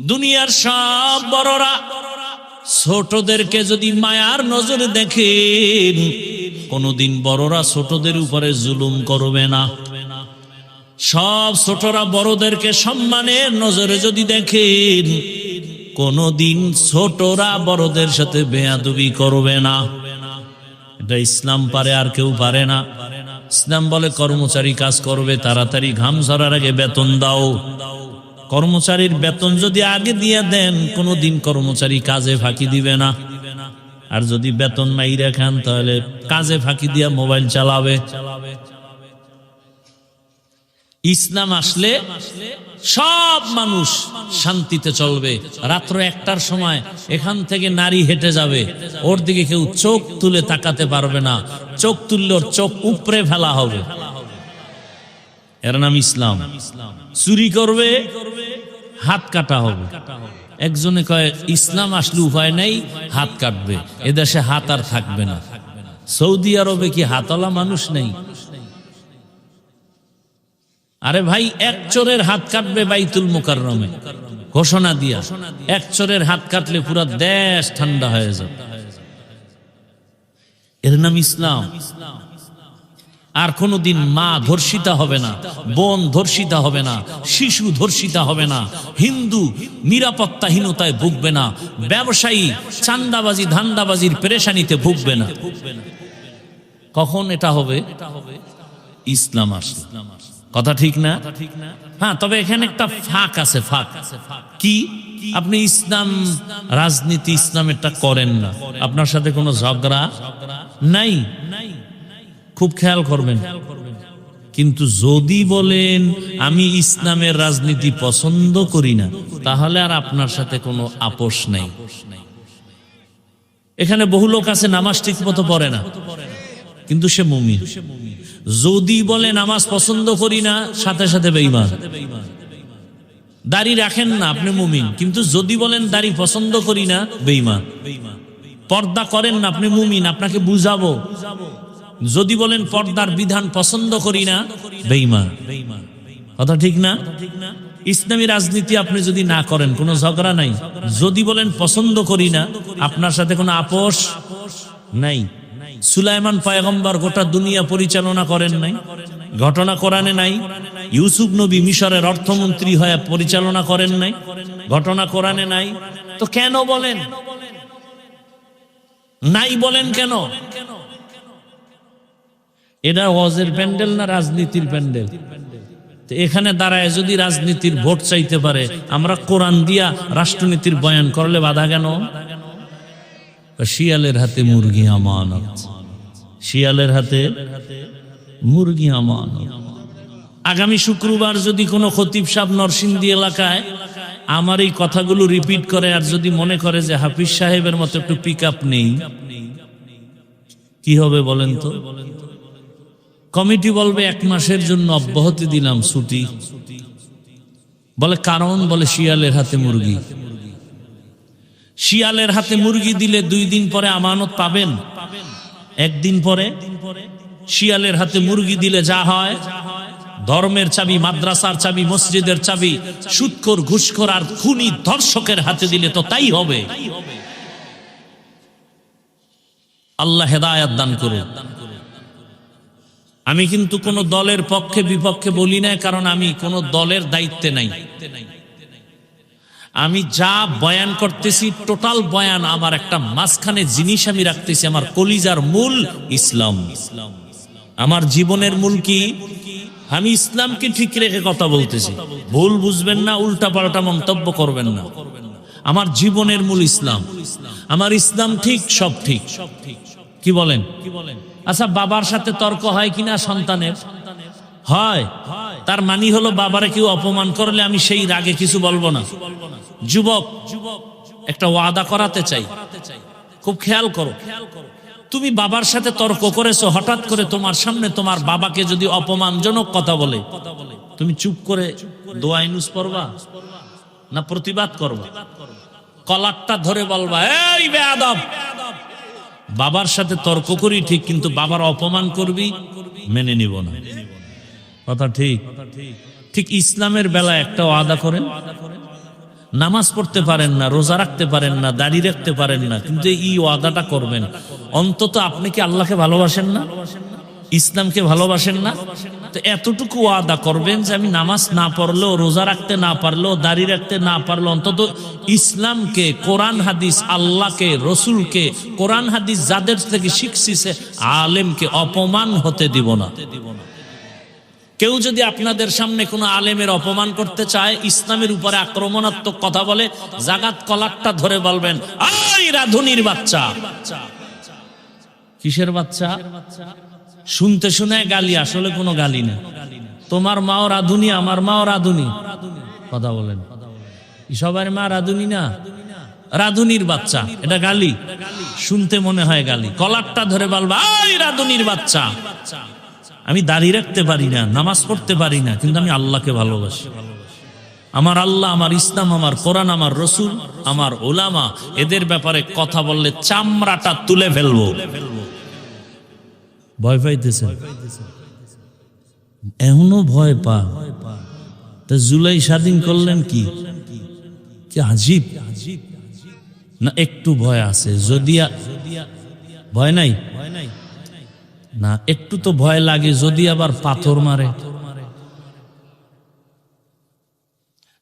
দুনিয়ার সব বড়রা ছোটদেরকে যদি মায়ার নজরে দেখেন, কোনদিন বড়রা ছোটদের উপরে জুলুম করবে না। সব ছোটরা বড়দেরকে সম্মানের নজরে যদি দেখেন, কোনদিন ছোটরা বড়দের সাথে বেয়াদবি করবে না। এটা ইসলাম পারে, আর কেউ পারে না। ইসলাম বলে কর্মচারী কাজ করবে, তাড়াতাড়ি ঘাম ঝরার আগে বেতন দাও। কর্মচারীর বেতন যদি আগে দিয়ে দেন, কোনদিন কর্মচারী কাজে ফাঁকি দিবে না। আর যদি বেতন মাইরা খান, তাহলে কাজে ফাঁকি দিয়া মোবাইল চালাবে। ইসলাম আসলে সব মানুষ শান্তিতে চলবে। রাত্র 1টার সময় এখান থেকে নারী হেঁটে যাবে, ওর দিকে কেউ চোখ তুলে তাকাতে পারবে না। চোখ তুললে ওর চোখ উপরে ফেলা হবে। এর নাম ইসলাম। চুরি করবে, হাত কাটা হবে। একজনে কয় ইসলাম আসলে উপায় নাই, হাত কাটবে। এদেশে হাত আর থাকবে না। সৌদি আরবে কি হাতওয়ালা মানুষ নেই? আরে ভাই, এক চোরের হাত কাটবে বাইতুল মুকাররমে, ঘোষণা দিয়া। এক চোরের হাত কাটলে পুরো দেশ ঠান্ডা হয়ে যাবে। এর নাম ইসলাম। আর কোনদিন মা ধর্ষিতা হবে না, বোন ধর্ষিতা হবে না, শিশু ধর্ষিতা হবে না, হিন্দু নিরাপত্তাহীনতায় ভুগবে না, ব্যবসায়ী চান্দাবাজি ধান্দাবাজির পেরেশানিতে ভুগবে না। কখন এটা হবে? ইসলাম আসলে। কথা ঠিক না? হ্যাঁ, তবে এখানে একটা ফাঁক আছে। ফাঁক কি? আপনি ইসলাম রাজনীতি ইসলামেরটা করেন না, আপনার সাথে কোনো ঝগড়া নাই, খুব খেয়াল করবেন। কিন্তু যদি বলেন আমি ইসলামের রাজনীতি পছন্দ করি না, তাহলে আর আপনার সাথে কোনো আপোষ নেই। এখানে বহু লোক আছে নামাজ ঠিক মতো পড়ে না, কিন্তু সে মুমিন। যদি বলে নামাজ পছন্দ করি না, সাথে সাথে বেঈমান। দাড়ি রাখেন না, আপনি মুমিন। কিন্তু যদি বলেন দাড়ি পছন্দ করি না, বেঈমান। পর্দা করেন না, আপনি মুমিন, আপনাকে বুঝাবো। যদি বলেন পর্দার বিধান পছন্দ করি না, বেঈমান। কথা ঠিক না? ইসলামী রাজনীতি আপনি যদি না করেন, কোনো ঝগড়া নাই। যদি বলেন পছন্দ করি না, আপনার সাথে কোনো আপোষ নাই। সুলাইমান পয়গম্বর গোটা দুনিয়া পরিচালনা করেন নাই, ঘটনা কোরআনে নাই। ইউসুফ নবী মিশরের অর্থমন্ত্রী হয়ে পরিচালনা করেন নাই, ঘটনা কোরআনে নাই। তো কেন বলেন নাই, বলেন কেন? এটা ওয়াজের প্যান্ডেল না রাজনীতির প্যান্ডেল? এখানে দাঁড়ায় যদি রাজনীতির ভোট চাইতে পারে, আমরা কোরআন দিয়া রাষ্ট্রনীতির বয়ান করলে বাধা কেন? শিয়ালের হাতে মুরগি আমানত, শিয়ালের হাতে মুরগি আমানত। আগামী শুক্রবার যদি কোনো খতিব সাহেব নরসিংদী এলাকায় আমার এই কথাগুলো রিপিট করে, আর যদি মনে করে যে হাফিজ সাহেবের মতো একটু পিক আপ নেই, কি হবে বলেন তো? কমিটি বলবে 1 মাসের জন্য অব্যাহতি দিলাম, ছুটি। বলে কারণ, বলে শিয়ালের হাতে মুরগি। শিয়ালের হাতে মুরগি দিলে 2 দিন পরে আমানত পাবেন, 1 দিন পরে। শিয়ালের হাতে মুরগি দিলে যা হয়, ধর্মের চাবি, মাদ্রাসার চাবি, মসজিদের চাবি সুদখোর, ঘুষখোর আর খুনি ধর্ষকের হাতে দিলে তো তাই হবে। আল্লাহ হেদায়েত দান করুন। আমি কিন্তু কোন দলের পক্ষে বিপক্ষে বলি না, কারণ আমি কোন দলের দায়িত্বে নাই। আমি যা বয়ান করতেছি, টোটাল বয়ান আমার একটা মাঝখানে জিনিস আমি রাখতেছি, আমার কলিজার মূল ইসলাম। আমার জীবনের মূল কি? আমি ইসলামকে ঠিক রেখে কথা বলতেছি, ভুল বুঝবেন না, উল্টা পাল্টা মন্তব্য করবেন না। আমার জীবনের মূল ইসলাম, আমার ইসলাম ঠিক, সব ঠিক। কি বলেন? আচ্ছা, বাবার সাথে তর্ক হয় কিনা সন্তানের? হয়। তার মানে হলো বাবারে কেউ অপমান করলে আমি সেই রাগে কিছু বলবো না। যুবক, একটা ওয়াদা করাতে চাই, খুব খেয়াল করো। তুমি বাবার সাথে তর্ক করেছো, হঠাৎ করে তোমার সামনে তোমার বাবাকে যদি অপমানজনক কথা বলে, তুমি চুপ করে দোয়া ইনুস পড়বা না প্রতিবাদ করবা? কলারটা ধরে বলবা, এই বেয়াদব! বাবার সাথে তর্ক করি ঠিক, কিন্তু বাবার অপমান করবি, মেনে নিব না। কথা ঠিক? ঠিক ইসলামের বেলা একটা ওয়াদা করেন। নামাজ পড়তে পারেন না, রোজা রাখতে পারেন না, দাড়ি রাখতে পারেন না, কিন্তু এই ওয়াদাটা করবেন। অন্তত আপনি কি আল্লাহকে ভালোবাসেন না? ইসলামকে ভালোবাসেন না? তো এতটুকু ওয়াদা করবেন যে আমি নামাজ না পড়লেও, রোজা রাখতে না পারলেও, দাড়ি রাখতে না পারলেও, অন্তত ইসলামকে, কোরআন হাদিস, আল্লাহকে, রসুলকে, কোরআন হাদিস যাদের থেকে শিখছি সে আলেমকে অপমান হতে দিব না। কেউ যদি আপনাদের সামনে কোনো আলেমের অপমান করতে চায়, ইসলামের উপরে আক্রমণাত্মক কথা বলে, জাগাত কলারটা ধরে বলবেন, আই রাধুনির বাচ্চা! কিসের বাচ্চা? শুনতে শুনে গালি, আসলে কোনো গালি না। তোমার মাও রাধুনি, আমার মাও রাধুনি। কথা বলেন, সবার মা রাধুনি না? রাধুনির বাচ্চা, এটা গালি? শুনতে মনে হয় গালি। কলারটা ধরে বলবা, আই রাধুনির বাচ্চা! আমি দাঁড়িয়ে রাখতে পারি না, নামাজ পড়তে পারি না, কিন্তু আমি আল্লাহকে ভালোবাসি। আমার আল্লাহ, আমার ইসলাম, আমার কোরআন, আমার রসুল, আমার ওলামা, এদের ব্যাপারে কথা বললে চামড়াটা তুলে ফেলবো। ভয় পাইতেছে? এখনো ভয় পা? তা জুলাই স্বাধীন করলেন কি? কি আজীব না? একটু ভয় আছে? যদি ভয় নাই না, একটু তো ভয় লাগে যদি আবার পাথর মারে,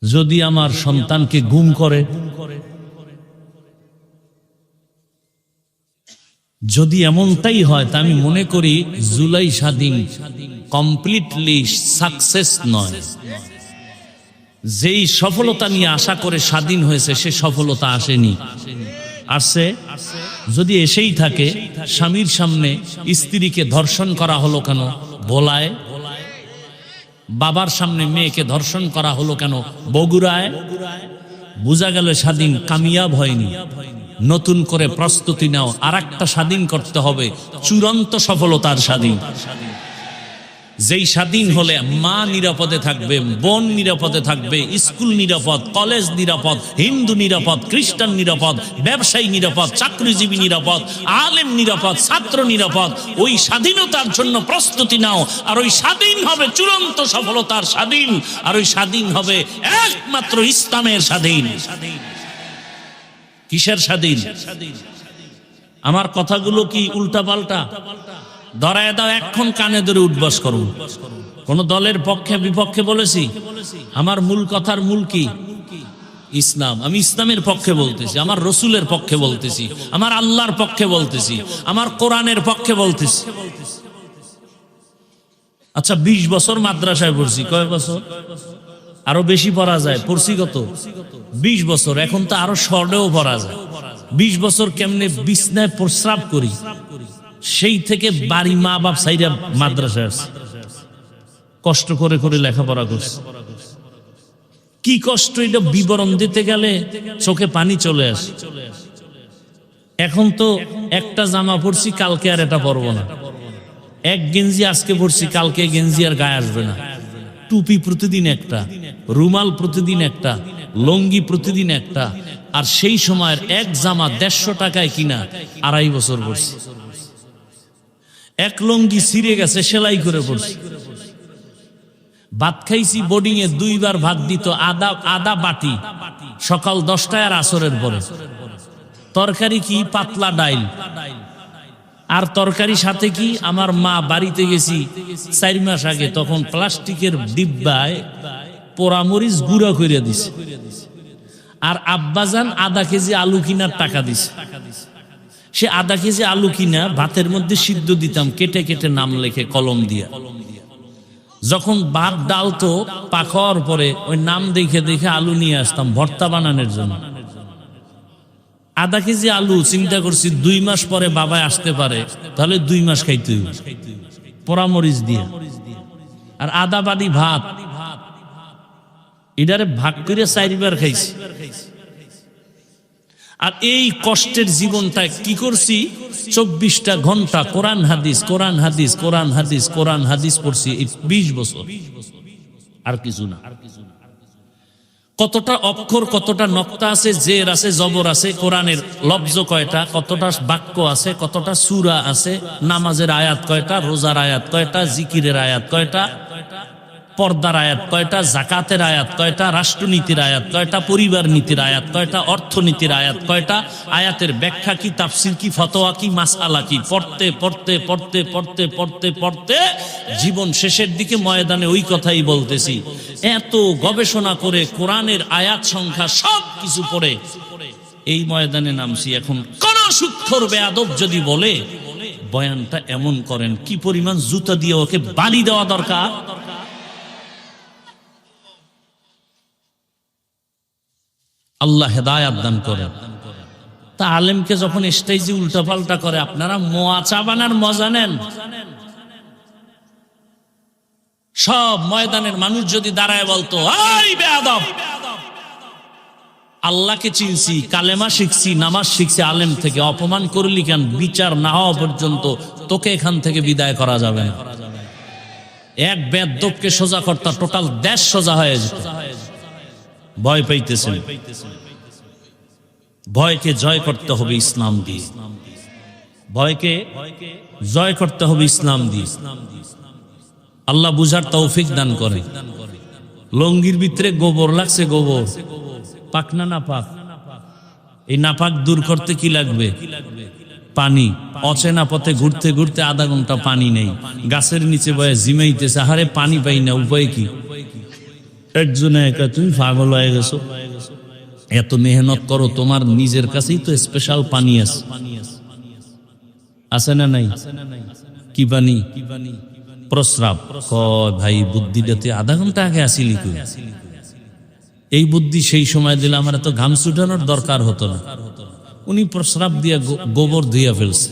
যদি আমার সন্তানকে গুম করে, যদি এমনটাই হয়, তা আমি মনে করি জুলাই স্বাধীন কমপ্লিটলি সাকসেস নয়। যেই সফলতা নিয়ে আশা করে স্বাধীন হয়েছে, সে সফলতা আসেনি। আসছে, যদি এসেই থাকে, স্বামীর সামনে স্ত্রীকে ধর্ষণ করা হলো কেন ভোলায়? বাবার সামনে মেয়েকে ধর্ষণ করা হলো কেন বগুড়ায়? বোঝা গেল স্বাধীন কামিয়াব হয়নি। নতুন করে প্রস্তুতি নাও, আর একটা স্বাধীন করতে হবে, চূড়ান্ত সফলতার স্বাধীন। যেই স্বাধীন হলে মা নিরাপদে থাকবে, বোন নিরাপদে থাকবে, স্কুল নিরাপদ, কলেজ নিরাপদ, হিন্দু নিরাপদ, খ্রিস্টান নিরাপদ, ব্যবসায়ী নিরাপদ, চাকরিজীবী নিরাপদ, আলেম নিরাপদ, ছাত্র নিরাপদ। ওই স্বাধীনতার জন্য প্রস্তুতি নাও, আর ওই স্বাধীন হবে চূড়ান্ত সফলতার স্বাধীন, আর ওই স্বাধীন হবে একমাত্র ইসলামের স্বাধীন। কিসের স্বাধীন? আমার কথাগুলো কি উল্টা পাল্টা? ধরায় দাও, এখন কানে ধরে উঠবাস করুন। কোন দলের পক্ষে বিপক্ষে বলেছি? আমার মূল কথার মূল কি? ইসলাম। আমি ইসলামের পক্ষে বলতেছি, আমার রসুলের পক্ষে বলতেছি, আমার আল্লাহর পক্ষে বলতেছি, আমার কোরআনের পক্ষে বলতেছি। আচ্ছা, 20 বছর মাদ্রাসায় পড়ছি। কয় বছর? আরো বেশি পড়া যায়। পড়ছি কত? 20 বছর। এখন তো আরো শর্টেও পড়া যায়। 20 বছর কেমনে বিছনায় প্রস্রাব করি, সেই থেকে বাড়ি মা বাপ সাইরা মাদ্রাসায় আসছে, কষ্ট করে করে লেখাপড়া করছে। কি কষ্ট এটা বিবরণ দিতে গেলে চোখে পানি চলে আসে। এখন তো একটা জামা পরছি, কালকে আর এটা পরবো না। এক গেঞ্জি আজকে পরছি, কালকে গেঞ্জি আর গায়ে আসবে না। টুপি প্রতিদিন একটা, রুমাল প্রতিদিন একটা, লঙ্গি প্রতিদিন একটা। আর সেই সময়ের এক জামা 150 টাকায় কিনা 2.5 বছর পরছি। এক লঙ্গি ছিঁড়ে গেছে, সেলাই করে পড়ছি। ভাত খাইছি বোর্ডিং এ, 2 বার ভাত দিত, আদা বাটি, সকাল 10টায় আর আসরের পরে। তরকারি কি? পাতলা ডাইল। আর তরকারি সাথে কি? আমার মা বাড়িতে গেছি 4 মাস আগে, তখন প্লাস্টিকের ডিব্বায় পোড়ামরিচ গুঁড়া করে দিছে। আর আব্বাজান আধা কেজি আলু কিনার টাকা দিছে। সে আধা কেজি আলু কিনা ভাতের মধ্যে সিদ্ধ দিতাম, কেটে কেটে নাম লেখে কলম দিয়া। যখন ভাত ডালতো পাকার পরে ওই নাম দেখে দেখে আলু নিয়ে আসতাম ভর্তা বানানোর জন্য। আধা কেজি আলু, চিন্তা করছি 2 মাস পরে বাবা আসতে পারে, তাহলে 2 মাস খাইতে হইব পোড়ামরিচ দিয়ে। আর আধা বাড়ি ভাত, এটারে ভাগ করে 4 বার খাইছি। আর এই কষ্টের জীবনটা কি করছি? 24টা ঘন্টা কোরআন হাদিস, কোরআন হাদিস, কোরআন হাদিস, কোরআন হাদিস পড়ছি 20 বছর, আর কিছু না। কতটা অক্ষর, কতটা নক্তা আছে, জের আছে, জবর আছে, কোরআনের লফজ কয়টা, কতটা বাক্য আছে, কতটা সূরা আছে, নামাজের আয়াত কয়টা, রোজার আয়াত কয়টা, জিকিরের আয়াত কয়টা, পর্দার আয়াত কয়টা, জাকাতের আয়াত কয়টা, রাষ্ট্রনীতির আয়াত কয়টা, পরিবার নীতির আয়াত কয়টা, অর্থনীতির আয়াত কয়টা, আয়াতের ব্যাখ্যা কি, তাফসির কি, ফতোয়া কি, মাসআলা কি, পড়তে পড়তে পড়তে পড়তে পড়তে পড়তে জীবন শেষের দিকে ময়দানে ওই কথাই বলতেছি। এত গবেষণা করে কোরআনের আয়াত সংখ্যা সব কিছু পড়ে এই ময়দানে নামছি। এখন কোন সুক্ষর বেয়াদব যদি বলে বয়ানটা এমন করেন, কি পরিমাণ জুতা দিয়ে ওকে বাড়ি দেওয়া দরকার। আল্লাহ হেদায়াত দান করে। তা আলেমকে যখন স্টেজে উল্টা পাল্টা করে, আপনারা মোয়া চা বানার মজা নেন। সব ময়দানের মানুষ যদি দাঁড়ায় বলতো, এই বেয়াদব, আল্লাহকে চিনছি, কালেমা শিখছি, নামাজ শিখছি, আলেম থেকে অপমান করলি কেন? বিচার না হওয়া পর্যন্ত তোকে এখান থেকে বিদায় করা যাবে না। এক বেয়াদবকে সোজা করতা, টোটাল দেশ সোজা হয়ে যেত। ভয় পাইতেছেন। ভয়কে জয় করতে হবে ইসলাম দিয়ে। ভয়কে জয় করতে হবে ইসলাম দিয়ে। আল্লাহ বুঝার তৌফিক দান করে। লঙ্গির ভিতরে গোবর লাগছে, গোবর পাক না নাপাক? এই নাপাক দূর করতে কি লাগবে? পানি। অচেনা পথে ঘুরতে ঘুরতে আধা ঘন্টা পানি নেই, গাছের নিচে বয়ে জিমাইতেছে, আহারে পানি পাই না, উপায় কি? একজনে একা, তুমি পাগল হয়ে গেছো, এত মেহনত করো, তোমার নিজের কাছেই তো স্পেশাল পানি আছে না নাই? কি পানি? প্রস্রাব। ভাই বুদ্ধিটাতে আধা ঘন্টা আগে আসিলি কই? এই বুদ্ধি সেই সময় দিলে আমার এত ঘাম ছুটানোর দরকার হতো না। উনি প্রস্রাব দিয়ে গোবর ধুইয়া ফেলছে।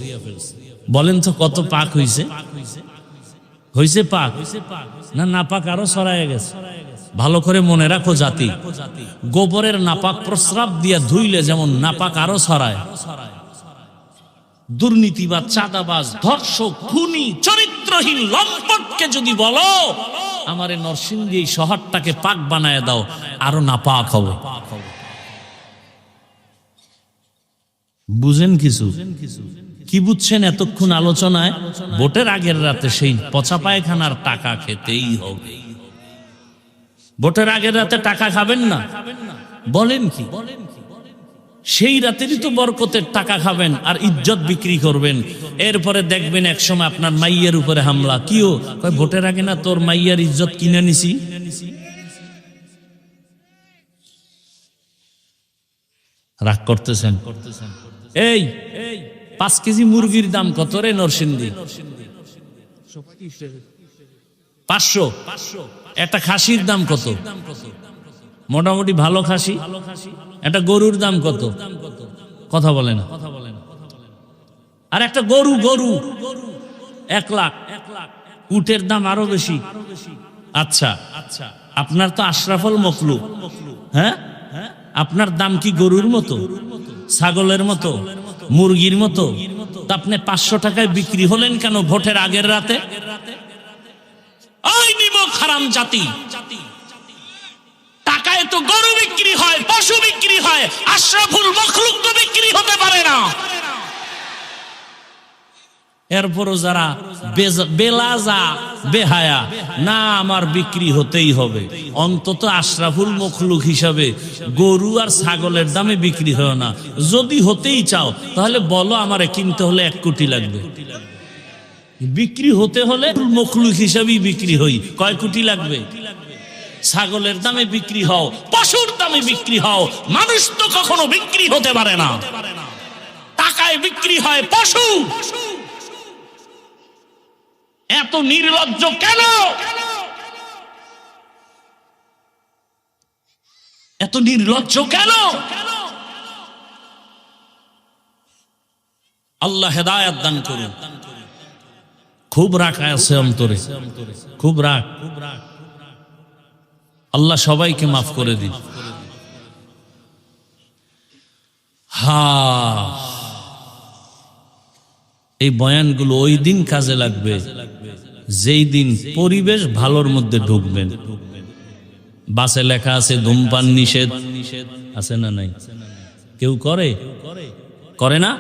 বলেন তো কত পাক হইছে? হইছে পাক না নাপাক আরো ছড়ায় গেছে? ভালো করে মনে রাখো জাতি, গোবরের নাপাক প্রস্রাব দিয়া ধুইলে যেমন নাপাক আরো ছড়ায়, দুর্নীতিবাজ, চাঁদাবাজ, ধর্ষক, খুনি, চরিত্রহীন লম্পটকে যদি বলো আমারে নরসিংদী এই শহরটাকে পাক বানায় দাও, আরো না পাক হবে। বুঝেন কিছু? কি বুঝছেন এতক্ষণ আলোচনায়? ভোটের আগের রাতে সেই পচা পায়খানার টাকা খেতেই হবে। ভোটের আগের রাতে টাকা খাবেন না? বলেন কি? সেই রাতেরই তো বরকতের টাকা খাবেন আর ইজ্জত বিক্রি করবেন। এরপরে দেখবেন একসময় আপনার মাইয়ের উপরে হামলা। কিও কয় ভোটের আগে না তোর মাইয়ার ইজ্জত কিনে নিছি। রাগ করতেছেন? এই 5 কেজি মুরগির দাম কত রে নরসিংদী? 500। একটা খাসির দাম কত? মোটামুটি ভালো খাসি। একটা গরুর দাম কত? কথা বলে না। আর একটা গরু 1 লাখ। উটের দাম আরো বেশি। আচ্ছা, আপনার তো আশরাফুল মখলুক, হ্যাঁ? আপনার দাম কি গরুর মতো, ছাগলের মতো, মুরগির মতো? তা আপনি 500 টাকায় বিক্রি হলেন কেন ভোটের আগের রাতে? ওই নিমক হারাম জাতি, টাকায় তো গরু বিক্রি হয়, পশু বিক্রি হয়, আশরাফুল মখলুক তো বিক্রি হতে পারে না। এরপরও যারা বেলাজা বেহায়া, না আমার বিক্রি হতেই হবে, অন্তত আশরাফুল মখলুক হিসাবে গরু আর ছাগলের দামে বিক্রি হয় না। যদি হতেই চাও তাহলে বলো আমারে কিনতে হলে 1 কোটি লাগবে। বিক্রি হতে হলে মখলুক হিসাবেই বিক্রি হই। কয় কোটি লাগবে? ছাগলের দামে বিক্রি হও, পশুর দামে বিক্রি হও, মানুষ তো কখনো বিক্রি হতে পারে না। টাকায় বিক্রি হয় পশু। এত নির্লজ্জ কেন? এত নির্লজ্জ কেন? আল্লাহ হেদায়েত দান করুন। খুব রাগ আছে অন্তরে, খুব রাগ। আল্লাহ সবাইকে মাফ করে দিন। এই বয়ানগুলো ওই দিন কাজে লাগবে যেই দিন পরিবেশ ভালোর মধ্যে ঢুকবেন। বাসে লেখা আছে ধূমপান নিষেধ, আছে না নাই? কেউ করে? করে না?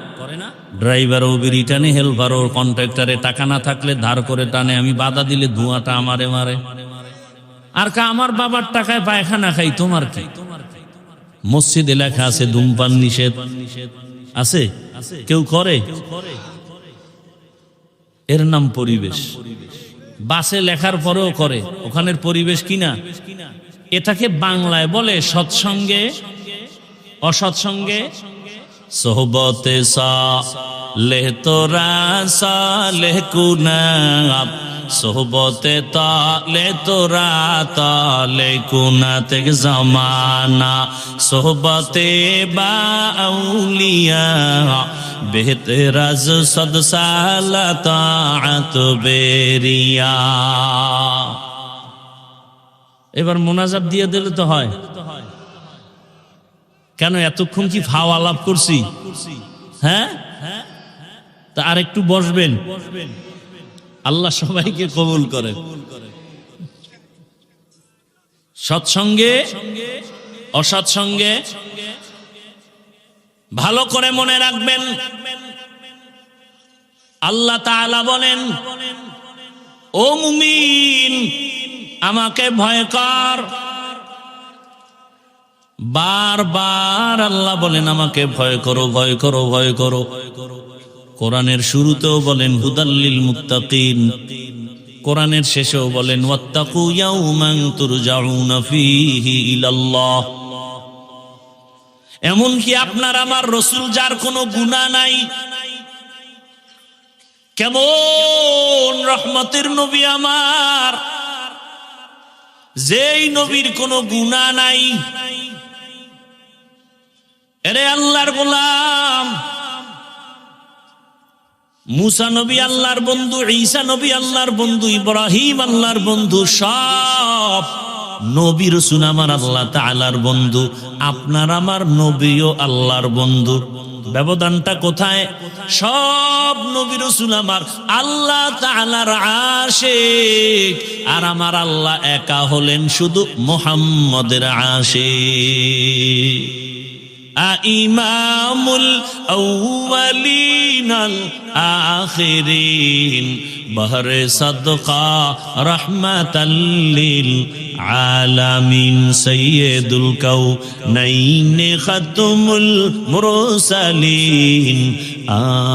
ড্রাইভারও বিড়ি টানে, হেল্পারও কন্ট্রাক্টরে টাকা না থাকলে ধার করে টানে। আমি বাধা দিলে ধোঁয়াটা আমারে মারে। আর আমার বাবার টাকায় পায়খানা খাই, তোমার কি? মসজিদে লেখা আছে ধূমপান নিষেধ, আছে? কেউ করে? এর নাম পরিবেশ। বাসে লেখার পরেও করে, ওখানের পরিবেশ কিনা? এটাকে বাংলায় বলে সৎসঙ্গে অসৎসঙ্গে সোহবতে সালেহ তোরা সালেহ কুনাত, সোহবতে তালে তোরা তালে কুনাতে জামানা, সোহবতে বা আউলিয়া বেহতেরাজ সদ সালাতাত বেরিয়া। এবার মোনাজাত দিয়ে দিলে তো হয়। কেন এতক্ষণ কি ফাও আলাপ করছি? হ্যাঁ, তা আর একটু বসবেন। আল্লাহ সবাইকে কবুল করে। সৎসঙ্গে অসৎসঙ্গে ভালো করে মনে রাখবেন। আল্লাহ তাআলা বলেন, ও মুমিন আমাকে ভয় কর। বারবার আল্লাহ বলেন আমাকে ভয় করো, ভয় করো, ভয় করো। কোরআনের শুরুতেও বলেন হুদাল্লিল মুত্তাকিন, কোরআনের শেষেও বলেন ওয়াত্তাকু ইয়াওমান তুরজাউনা ফীহি ইলাল্লাহ। এমনকি আপনার আমার রাসূল যার কোনো গুনাহ নাই, কেমন রহমতের নবী আমার, যেই নবীর কোনো গুনাহ নাই, এরে আল্লাহর গোলাম, মুসা নবী আল্লাহর বন্ধু, ঈসা নবী আল্লাহর বন্ধু, ইব্রাহিম আল্লাহর বন্ধু, সব নবী রাসূল আমার আল্লাহ তাআলার বন্ধু। আপনার আমার নবীও আল্লাহর বন্ধু। ব্যবধানটা কোথায়? সব নবী রাসূল আমার আল্লাহ তাআলার আশিক, আর আমার আল্লাহ একা হলেন শুধু মুহাম্মদের আশিক। ইমামুল আউয়ালিনাল আখিরিন বহরে সাদকা রাহমাতাল লিল আলামিন সাইয়্যিদুল কাউনাইন খাতমুল মুরসালিন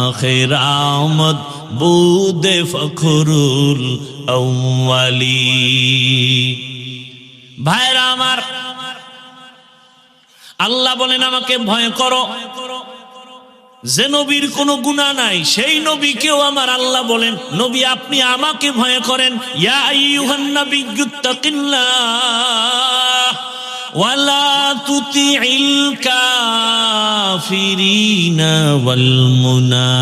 আখির আমদ বুদে ফখরুল আউয়ালি। ভাইরা আমার, আল্লাহ বলেন আমাকে ভয় করো। যে নবীর কোনো গুনাহ নাই সেই নবীকেও আমার আল্লাহ বলেন, নবী আপনি আমাকে ভয় করেন। ইয়া আইয়ুহান নাবিয়্যুত্তাকিল্লাহ ওয়ালা তুতিইল কাফিরিনা ওয়াল মুনাফিকিন।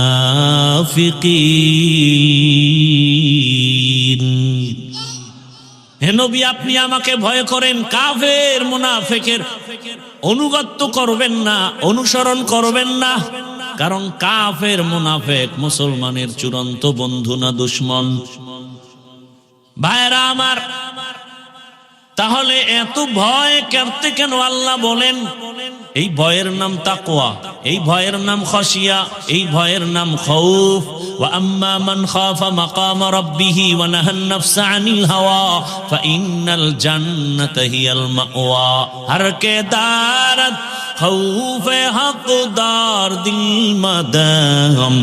হে নবী আপনি আমাকে ভয় করেন, কাফের মুনাফিকের অনুগত্য করবেন না, অনুসরণ করবেন না। কারণ কাফের মুনাফিক মুসলমানের চূড়ান্ত বন্ধু না দুশমন? ভাইরা আমার, তাহলে এত ভয় করতে কেন আল্লাহ বলেন? এই ভয়ের নাম তাকওয়া, এই ভয়ের নাম খাশিয়া, এই ভয়ের নাম খাউফ। ওয়া আম্মা মান খাফা মাকাম রাব্বিহি ওয়া নাহান নাফসা আনিল হাওয়া ফাইন্নাল জান্নাতা হিয়াল মাওয়া। হর কে দারত খাউফে হকদার দিল মাদাম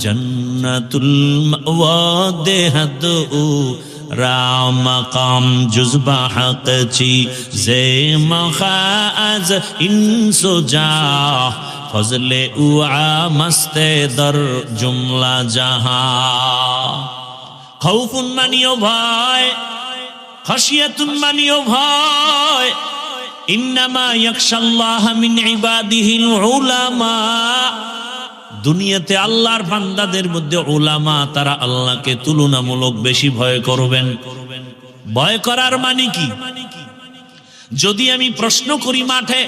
জান্নাতুল মাওয়া দেহদু রামাকাম জুজবা হকচি জে মখাজ ইনসুজা ফজলে উআ মস্তে দর জুমলা জাহা। খাউফুন মানিও ভয়, খাশিয়াতুন মানিও ভয়। ইন্নামা ইয়াখশাল্লাহ মিন ইবাদিহিল উলামা। দুনিয়াতে আল্লাহর বান্দাদের মধ্যে উলামা, তারা আল্লাহকে তুলনামূলক বেশি ভয় করবেন। ভয় করার মানে কি? যদি আমি প্রশ্ন করি মাঠে,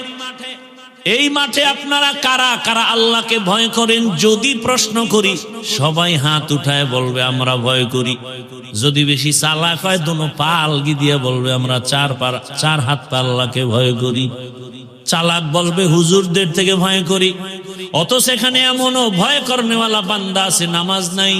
এই মাঠে আপনারা কারা কারা আল্লাহকে ভয় করেন? যদি প্রশ্ন করি সবাই হাত উঠায় বলবে আমরা ভয় করি। যদি বেশি চালাক হয় দোনো পা আলগি দিয়ে বলবে আমরা চার হাত পা আল্লাহকে ভয় করি। চালাক বলবে হুজুরদের থেকে ভয় করি। অত সেখানে এমনও ভয় করনেওয়ালা বান্দা আছে নামাজ নাই,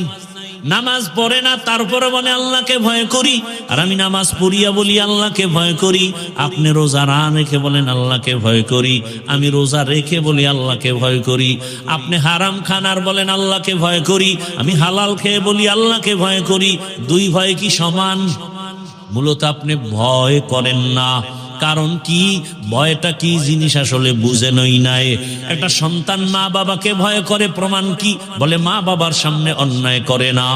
নামাজ পড়ে না, তারপরে বলে আল্লাহকে ভয় করি। আর আমি নামাজ পড়িয়া বলি আল্লাহকে ভয় করি। আপনি রোজা না রেখে বলেন আল্লাহকে ভয় করি, আমি রোজা রেখে বলি আল্লাহকে ভয় করি। আপনি হারাম খানার বলেন আল্লাহকে ভয় করি, আমি হালাল খেয়ে বলি আল্লাহকে ভয় করি। দুই ভয় কি সমান? মূলত আপনি ভয় করেন না। কারণ কি? ভয়টা কি জিনিস আসলে বুঝেনই নাই। একটা সন্তান মা বাবাকে ভয় করে, প্রমাণ কি? বলে মা বাবার সামনে অন্যায় করে না।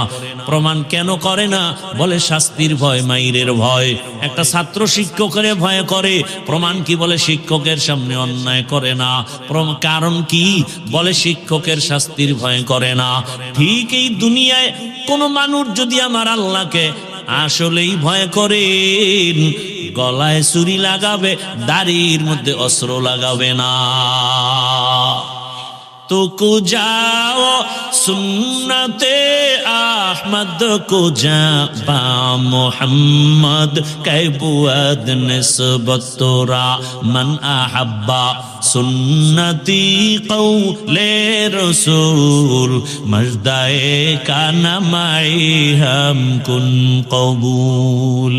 প্রমাণ কেন করে না? বলে শাস্তির ভয়, মাইরের ভয়। একটা ছাত্র শিক্ষকের ভয় করে, প্রমাণ কি? বলে শিক্ষকের সামনে অন্যায় করে না। কারণ কি? বলে শিক্ষকের শাস্তির ভয় করে না। ঠিক এই দুনিয়ায় কোন মানুষ যদি আমার আল্লাহকে আসলেই ভয় করেন, গলায় ছুরি লাগাবে, দাড়ির মধ্যে অস্ত্র লাগাবে না। তো কুজাও সুন্নতে আহমদ কুজা বা মোহাম্মদ কৈবুয়াদ নিসবত তোরা মান আহাব্বা সুন্নতি কৌলে রসুল মজদায়ে কানা মাই হাম কুন কবুল।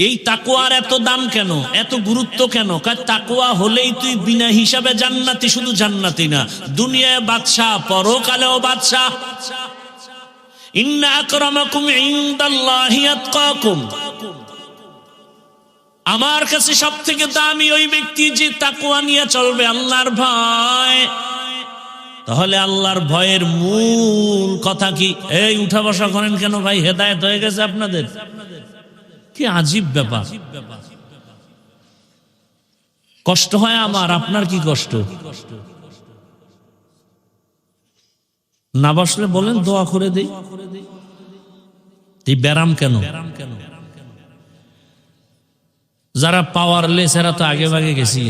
এই তাকওয়ার এত দাম কেন, এত গুরুত্ব কেন? তাকওয়া হলেই তুই বিনা হিসাবে জান্নাতি। শুধু জান্নাতি না, দুনিয়ায় বাদশা, পরকালেও বাদশা। ইন্না আকরামাকুম ইনদাল্লাহি আতকাকুম। আমার কাছে সবথেকে দামি ওই ব্যক্তি যে তাকওয়া নিয়ে চলবে, আল্লাহর ভয়। তাহলে আল্লাহর ভয়ের মূল কথা কি? এই উঠা বসা করেন কেন ভাই? হেদায়েত হয়ে গেছে আপনাদের? কি আজীব ব্যাপার। কষ্ট হয় আমার, আপনার কি কষ্ট? না বসলে বলেন দোয়া করে দেই। এই ব্যারাম কেন? যারা পাওয়ারলেস এরা তো আগে ভাগে গেছি।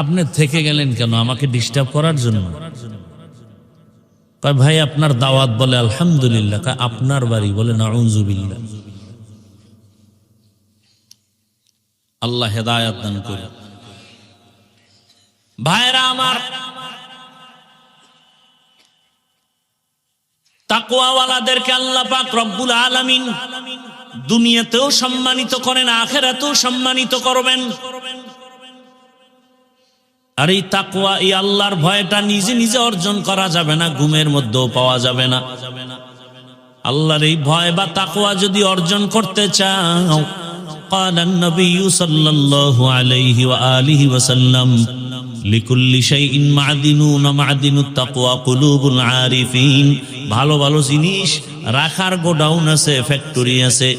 আপনি থেকে গেলেন কেন? আমাকে ডিস্টার্ব করার জন্য? কয় ভাই আপনার দাওয়াত, বলে আলহামদুলিল্লাহ। কয় আপনার বাড়ি? বলে নাউযুবিল্লাহ। আল্লাহ হেদায়েত দান করে। ভাইরা আমার, তাকওয়াওয়ালাদেরকে আল্লাহ পাক রব্বুল আলামিন দুনিয়াতেও সম্মানিত করেন, আখিরাতেও সম্মানিত করবেন। আর এই তাকওয়া, এই আল্লাহর ভয়টা নিজে নিজে অর্জন করা যাবে না, ঘুমের মধ্যেও পাওয়া যাবে না। আল্লাহর এই ভয় বা তাকওয়া যদি অর্জন করতে চাও, ক্বালান নবিয়্যু সাল্লাল্লাহু আলাইহি ওয়া আলিহি ওয়াসাল্লাম, লিকুল্লি শাইইন মা'দিনুন মা'দিনুত তাকওয়া কুলুবুল আরিফিন। ভালো ভালো জিনিস রাখার গোডাউন আছে, ফ্যাক্টরি আছে।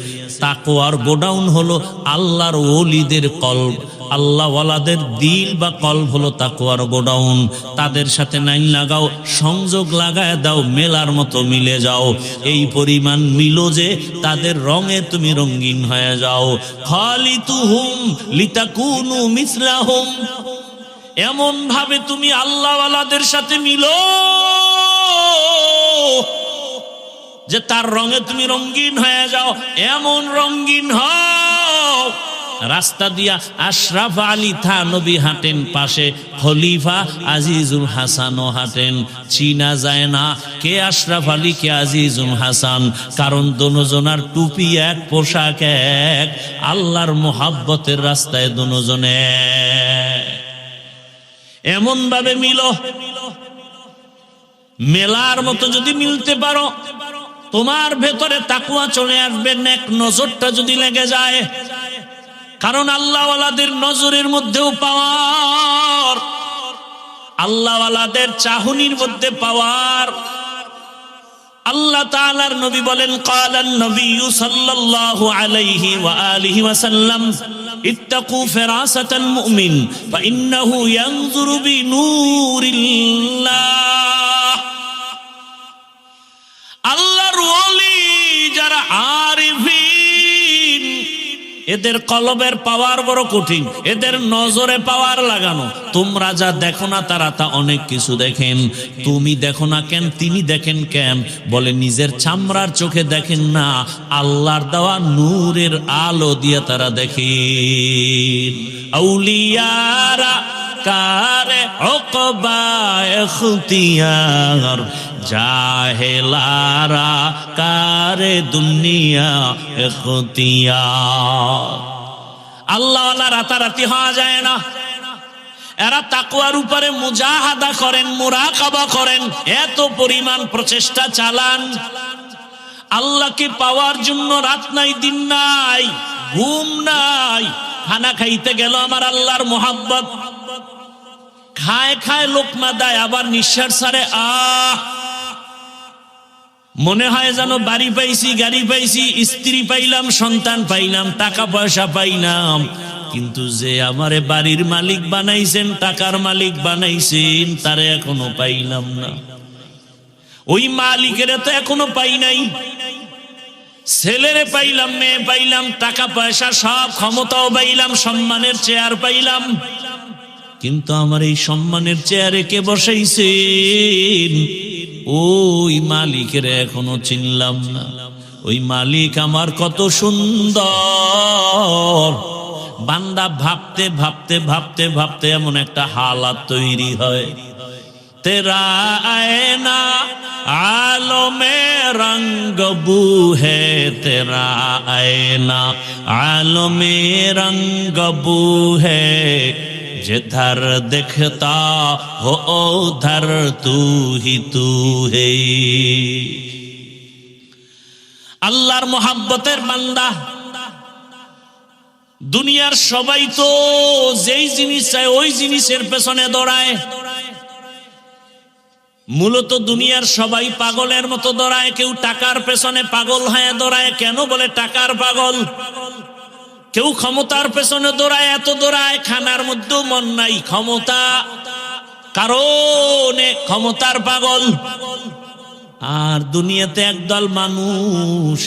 তাকওয়ার গোডাউন হলো আল্লাহর ওলিদের কলব, আল্লাহওয়ালাদের দিল বা কলব হলো তাকওয়ার গোডাউন। তাদের সাথে নাইন লাগাও, সংযোগ লাগায় দাও, মেলার মতো মিলে যাও। এই পরিমাণ মিলো যে তাদের রঙে তুমি রঙিন হয়ে যাও। খালিতুহুম লিতাকুনু মিসলাহুম, এমন ভাবে তুমি আল্লাহওয়ালাদের সাথে মিলো যে তার রঙে তুমি রঙিন হয়ে যাও। এমন রঙিন হও, রাস্তা দিয়া আশরাফ আলী থানবী হাঁটেন, পাশে খলিফা আজিজুল হাসানও হাঁটেন। চিনা যায় না কে আশরাফ আলী কে আজিজুল হাসান, কারণ দোনোজনার টুপি এক, পোশাক এক। আল্লাহর মোহাব্বতের রাস্তায় দোনোজনে এমন ভাবে মিলো, মেলার মতো যদি মিলতে পারো, তোমার ভেতরে তাকওয়া চলে আসবে। নেক নজরটা যদি লেগে যায়, কারণ আল্লাহওয়ালাদের নজরের মধ্যেও পাওয়ার, আল্লাহওয়ালাদের চাহনির মধ্যে পাওয়ার। আল্লাহ তাআলার নবী বলেন, ক্বালান নবিয়্যু সাল্লাল্লাহু আলাইহি ওয়া আলিহি ওয়াসাল্লাম, ইত্তাকু ফিরাসাতাল মুমিন ফাইন্নাহু ইয়ানজুরু বিনূরিল্লাহ। আল্লাহর ওলি যারা আরিফিন, এদের কলবের পাওয়ার বড় কঠিন, এদের নজরে পাওয়ার লাগানো। তোমরা যা দেখো না তারা তা অনেক কিছু দেখেন। তুমি দেখো না কেন? তিনি দেখেন কেন? বলে নিজের চামড়ার চোখে দেখেন না, আল্লাহর দেওয়া নূরের আলো দিয়ে তারা দেখেন। আউলিয়ারা কারে ওকবা ইখতিয়ার, জাহেলারা কারে দুনিয়া ইখতিয়ার। আল্লাহওয়ালা রাতারাতি হওয়া যায় না। এরা তাকওয়ার উপরে মুজাহাদা করেন, মুরাকাবা করেন, এত পরিমাণ প্রচেষ্টা চালান। আল্লাহকে পাওয়ার জন্য রাত নাই, দিন নাই, ঘুম নাই। খানা খাইতে গেল আমার আল্লাহর মোহাব্বত, খায় খায় লোকমা দেয়, আবার নিঃশ্বাস ছাড়ে। মনে হয় যেন বাড়ি পাইছি, গাড়ি পাইছি, স্ত্রী পাইলাম, সন্তান পাইলাম, টাকা পয়সা পাইলাম। কিন্তু যে আমারে বাড়ির মালিক বানাইছেন, টাকার মালিক বানাইছেন, তারে এখনো পাইলাম না। ওই মালিকের তো এখনো পাই নাই। ছেলেরে পাইলাম, মেয়ে পাইলাম, টাকা পয়সা সব, ক্ষমতাও পাইলাম, সম্মানের চেয়ার পাইলাম, কিন্তু আমার এই সম্মানের চেয়ারে কে বসাইছেন? ওই মালিকের এখনো চিনলাম না। ওই মালিক আমার কত সুন্দর। বান্দা ভাবতে ভাবতে ভাবতে ভাবতে এমন একটা হালাত তৈরি হয়, তেরা আয়না আলো মে রঙ্গ বু হে, তেরা আয়না আলো মে রঙ্গ বু হে, जिधर दिखता हो उधर तू ही तू है। আল্লাহর মোহাব্বতের বান্দা। দুনিয়ার সবাই তো যেই জিনিস চায় ওই জিনিসের পেছনে দৌড়ায়। মূলত দুনিয়ার সবাই পাগলের মতো দৌড়ায়। কেউ টাকার পেছনে পাগল হয়ে দৌড়ায়। কেন? বলে টাকার পাগল। কেউ ক্ষমতার পেছনে দৌড়ায়, এত দৌড়ায়, খানার মধ্যেও মন নাই। ক্ষমতা কারণে ক্ষমতার পাগল। আর দুনিয়াতে একদল মানুষ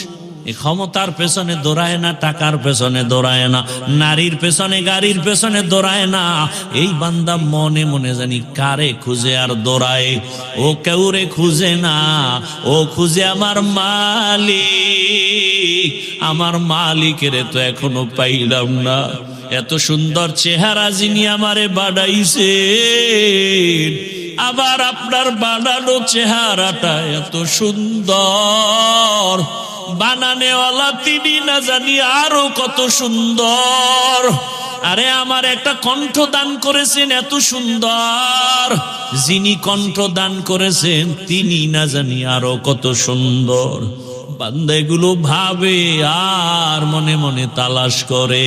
এই ক্ষমতার পেছনে দৌড়ায় না, টাকার পেছনে দৌড়ায় না, নারীর পেছনে গাড়ির পেছনে দৌড়ায় না। এই বান্দা মনে মনে জানি কারে খুঁজে আর দৌড়ায়। ও কেউরে খুঁজে না, ও খুঁজে আমার মালিক। আমার মালিকের তো এখনো পাইলাম না। এত সুন্দর চেহারা যিনি আমারে বানাইছে, আবার আপনার বানানো চেহারাটা এত সুন্দর, বানানেওয়ালা তিনি না জানি আরো কত সুন্দর। আরে আমার একটা কণ্ঠ দান করেছেন এত সুন্দর, যিনি কণ্ঠ দান করেছেন তিনি না জানি আরো কত সুন্দর। বান্দা এগুলো ভাবে আর মনে মনে তালাশ করে।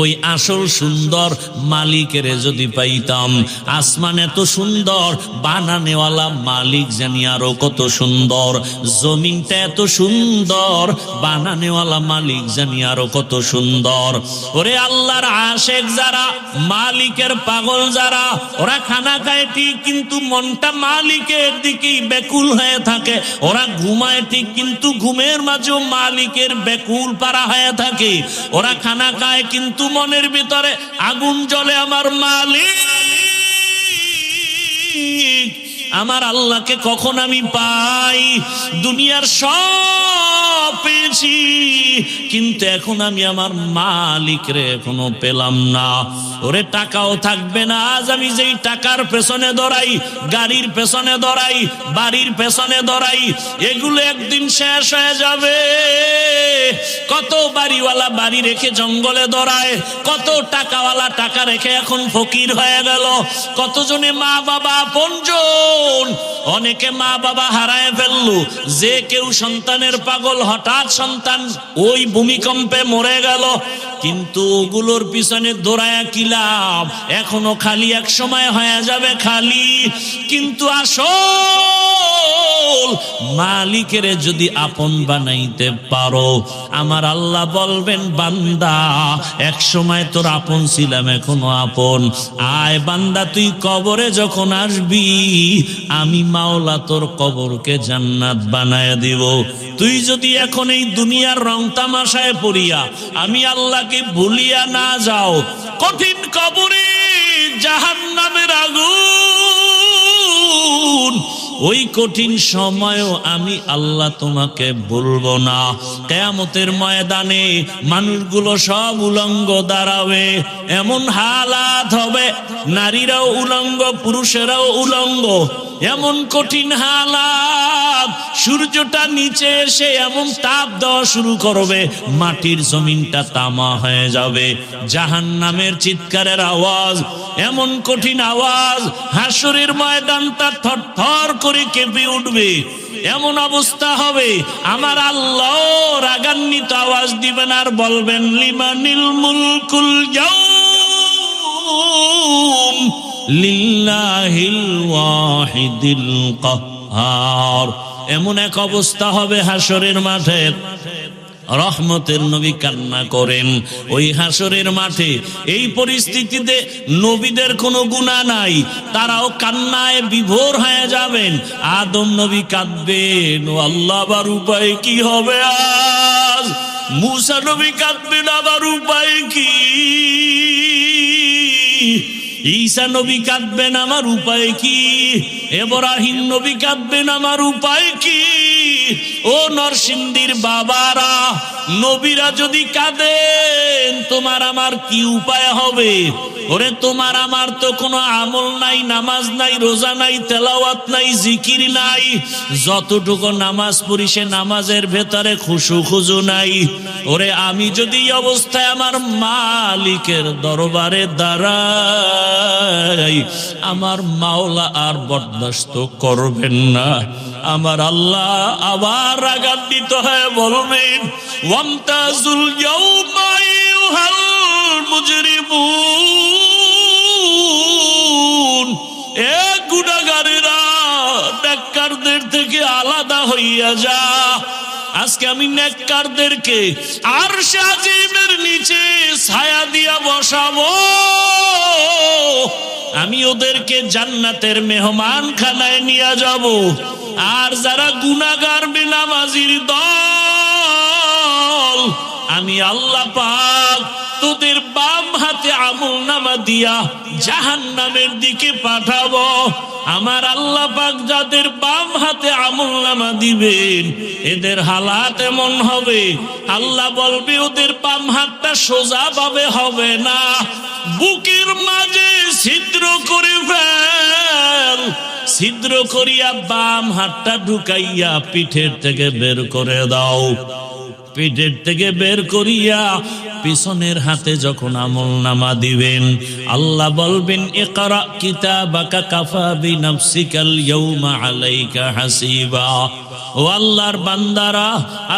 ওই আসল সুন্দর মালিকের যদি পাইতাম, আসমান এত সুন্দর, বানানেওয়ালা মালিক জানি আরো কত সুন্দর, জমিনটা এত সুন্দর, বানানেওয়ালা মালিক জানি আরো কত সুন্দর। ওরে আল্লাহর আশেক যারা, মালিকের পাগল যারা, ওরা খানা খায় ঠিক কিন্তু মনটা মালিকের দিকেই ব্যাকুল হয়ে থাকে। ওরা ঘুমায় ঠিক কিন্তু ঘুমের মাঝেও মালিকের ব্যাকুল পারা হয়ে থাকে। ওরা খানা খায় কিন্তু মনের ভিতরে আগুন জ্বলে আমার মালিক, আমার আল্লাহকে কখন আমি পাই। দুনিয়ার সব পেয়েছি কিন্তু এখন আমি আমার মালিকরে এখনো পেলাম না। ওরে টাকাও থাকবে না, আজ আমি যেই টাকার পেছনে দৌড়াই, গাড়ির পেছনে দৌড়াই, বাড়ির পেছনে দৌড়াই, এগুলো একদিন শেষ হয়ে যাবে। কত বাড়িওয়ালা বাড়ি রেখে জঙ্গলে দৌড়ায়, কত টাকাওয়ালা টাকা রেখে এখন ফকির হয়ে গেল। কতজনে মা বাবা আপনজন, অনেকে মা বাবা হারায় ফেললো। যে কেউ সন্তানের পাগল, হঠাৎ সন্তান ওই ভূমিকম্পে মরে গেল, কিন্তু ওগুলোর পিছনে দৌড়ায়া কি লাভ? এখনো খালি, এক সময় হয়ে যাবে খালি। কিন্তু আসল মালিকের যদি আপন বানাইতে পারো, আমার আল্লাহ বলবেন বান্দা এক সময় তোর আপন ছিলাম, এখনো আপন। আয় বান্দা, তুই কবরে যখন আসবি, আমি মাওলা তোর কবরকে জান্নাত বানায় দিব। তুই যদি এখন এই দুনিয়ার রং তামাশায় পড়িয়া আমি আল্লাহকে ভুলিয়া না যাও, কঠিন কবরে জাহান্নামের আগুন, ওই কঠিন সময়ও আমি আল্লাহ তোমাকে বলবো না। কিয়ামতের ময়দানে মানুষগুলো সব উলঙ্গ দাঁড়াবে, এমন হালাত হবে, নারীরাও উলঙ্গ, পুরুষেরাও উলঙ্গ, এমন কঠিন হালাত। সূর্যটা নিচে এসে এমন তাপ দেওয়া শুরু করবে, মাটির জমিনটা তামা হয়ে যাবে। জাহান্নামের চিৎকারের আওয়াজ, এমন কঠিন আওয়াজ, হাসরের ময়দানটা থরথর করে কেঁপে উঠবে। এমন অবস্থা হবে, আমার আল্লাহ রাগান্বিত আওয়াজ দিবেন আর বলবেন লিমানিল মুলকুল ইয়াউম লিল্লাহিল ওয়াহিদিল কাহ্হার। এমন এক অবস্থা হবে হাসরের মাঠে, রহমতের নবী কান্না করেন ওই হাসরের মাঠে। এই পরিস্থিতিতে নবীদের কোনো গুনাহ নাই, তারাও কান্নায় বিভোর হয়ে যাবেন। আদম নবী কাঁদবেন, ও আল্লাহ আবার উপায় কি হবে আজ? মুসা নবী কাঁদবেন, আবার উপায় কি? ঈসা নবী কাঁদবেন, আমার উপায় কি? ইব্রাহিম নবী কাঁদবেন, আমার উপায় কি? ও নরসিংদীর বাবারা, নবীরা যদি কাঁদেন, তোমার আমার কি উপায় হবে? ওরে তোমার আমার তো কোনো আমল নাই, নামাজ নাই, রোজা নাই, তেলাওয়াত নাই, জিকির নাই। যতটুকু নামাজ পড়ি সে নামাজের ভেতরে খুশু খুজু নাই। ওরে আমি যদি এই অবস্থায় আমার মালিকের দরবারে দাঁড়াই, আমার মাওলা আর বরদাস্ত করবেন না। আমার আল্লাহ আবার রাগান্বিত হয়ে বলবেন ওয়ামতাজুল ইয়াউমা আইয়ুহাল মুজরিমুন, এ গুনাহগারেরা নেককারদের থেকে আলাদা হইয়া যা। আজকে আমি নেককারদেরকে আরশে আজিমের নিচে ছায়া দিয়া বসাবো, আমি ওদেরকে জান্নাতের মেহমান খানায় নিয়ে যাব। আর যারা গুনাহগার বেনামাজির দল, আমি আল্লাহ পাক তোদের বাম হাতে আমলনামা দিয়া জাহান্নামের দিকে পাঠাবো। আমার আল্লাহ পাক যাদের বাম হাতে আমলনামা দিবেন এদের হালাত এমন হবে, আল্লাহ বলবে ওদের বাম হাতটা সোজা ভাবে হবে না, বুকের মাঝে ছিদ্র করে ফেল, ছিদ্র করিয়া বাম হাতটা ঢুকাইয়া পিঠের থেকে বের করে দাও। পিঠের থেকে বের করিয়া পিছনের হাতে যখন আমলনামা দিবেন আল্লাহ বলবেন ইকরা কিতাবাকা কাফা বিনাফসিকাল ইয়াউমা আলাইকা হাসিবা। ও আল্লাহর বান্দারা,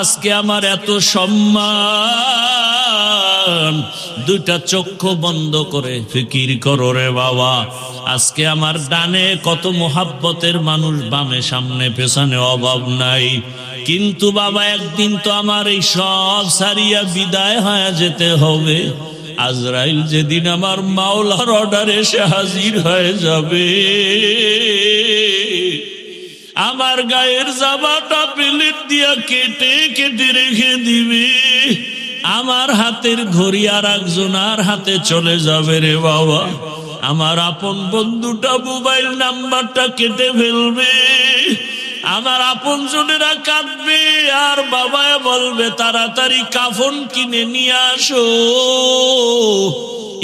আজকে আমার এত সম্মান, দুইটা চক্ষু বন্ধ করে ফিকির করো রে বাবা। আজকে আমার ডানে কত মোহাব্বতের মানুষ, বামে সামনে পেছনে অভাব নাই, কিন্তু বাবা একদিন তো আমার এই সব সারিয়া বিদায় হয়ে যেতে হবে। আজরাইল যেদিন আমার মাওলার অর্ডার এসে হাজির হয়ে যাবে, আমার গায়ের জামাটা প্লেট দিয়া কেটে কেটে রেখে দিবে, আমার হাতের ঘড়ি আর একজনের হাতে চলে যাবে রে বাবা। আমার আপন বন্ধুটা মোবাইল নাম্বারটা কেটে ফেলবে, আমার আপন জনেরা কাঁদবে, আর বাবা বলবে তাড়াতাড়ি কাফন কিনে নিয়ে আসো।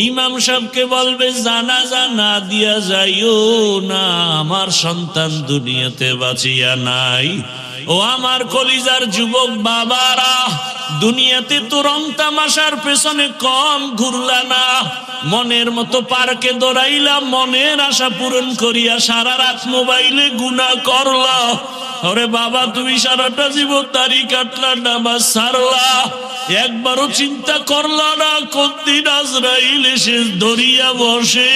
ইমাম সাহেবকে বলবে জানাজা না দিয়া যাইও না, আমার সন্তান দুনিয়াতে বাঁচিয়া নাই। ও আমার কলিজার যুবক বাবারা, দুনিয়াতে তো রং তামাশার পেছনে কম ঘুরলা না, মনের মতো পার্কে দৌড়াইলা, মনের আশা পূরণ করিয়া সারা রাত মোবাইলে গুনাহ করলা। ওরে বাবা, তুমি সারাটা জীবন দাড়ি কাটলা, নামাজ ছাড়লা, একবারও চিন্তা করলা না কোন দিন আজরাইল এসে ধরিয়া বসে।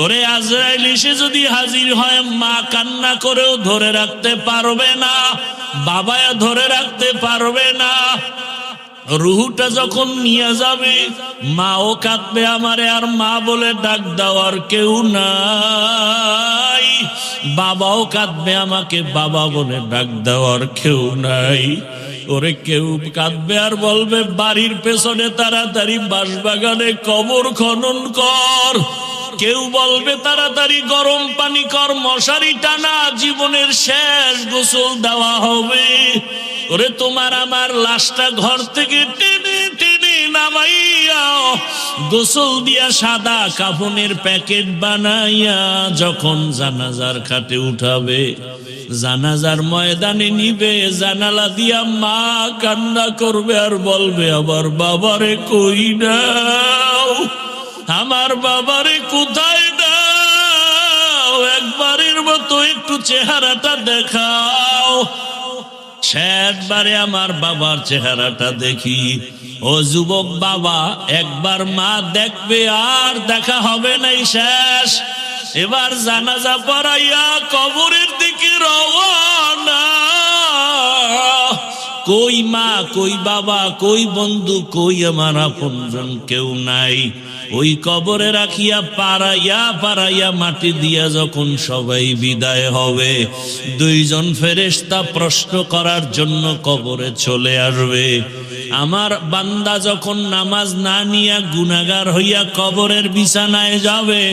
ওরে আজরাইল এসে যদি হাজির হয়, মা কান্না করেও ধরে রাখতে পারবে না, বাবা ধরে রাখতে পারবে না। রুহুটা যখন নিয়ে যাবে মাও কাঁদবে আমারে, আর মা বলে ডাক দেওয়ার কেউ নাই, বাবাও কাঁদবে আমাকে বাবা বলে ডাক দেওয়ার কেউ নাই। ওরে কেউ কাঁদবে আর বলবে বাড়ির পেছনে তাড়াতাড়ি বাঁশবাগানে কবর খনন কর, কেউ বলবে তাড়াতাড়ি গরম পানি কর, মশারি টানা, জীবনের শেষ গোসল দেওয়া হবে। ওরে তোমার আমার লাশটা ঘর থেকে টেনে টেনে নামাইয়া গোসল দিয়া সাদা কাফনের প্যাকেট বানাইয়া যখন জানাজার খাটে উঠাবে, জানাজার ময়দানে নিবে, জানালা দিয়া মা কান্না করবে আর বলবে আমার বাবারে কই নাও, আমার বাবারে কোথায় নাও, একবারের মতো একটু চেহারাটা দেখাও। শেষবারে আমার বাবার চেহারাটা দেখি। ও যুবক বাবা, একবার মা দেখবে আর দেখা হবে নাই, শেষ। এবার জানাজা পড়াইয়া কবরের দিকে রওনা। কই মা, কই বাবা, কই বন্ধু, কই আমার আপনজন, কেউ নাই। ওই কবরে রাখিয়া পাড়াইয়া পাড়াইয়া মাটি দিয়া যখন সবাই বিদায় হবে, দুইজন ফেরেশতা প্রশ্ন করার জন্য কবরে চলে আসবে। আমার বান্দা যখন নামাজ না নিয়া গুনাহগার হইয়া কবরের বিছানায় যাবে,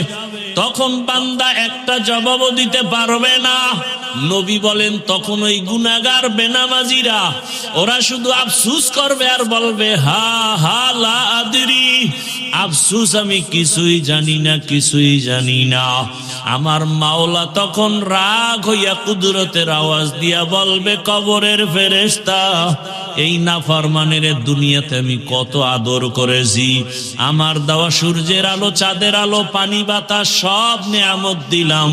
তখন বান্দা একটা জবাবও দিতে পারবে না। নবী বলেন তখন ওই গুনাহগার বেনামাজিরা ওরা শুধু আফসুস করবে আর বলবে হা হা লা আদরি, আফসুস আমি কিছুই জানি না, কিছুই জানি না। আমার মাওলা তখন রাগ হইয়া কুদরতের আওয়াজ দিয়া বলবে কবরের ফেরেশতা, এই নাফরমানের দুনিয়াতে আমি কত আদর করেছি, আমার দেওয়া সূর্যের আলো, চাঁদের আলো, পানি বাতাস সব নেয়ামত দিলাম,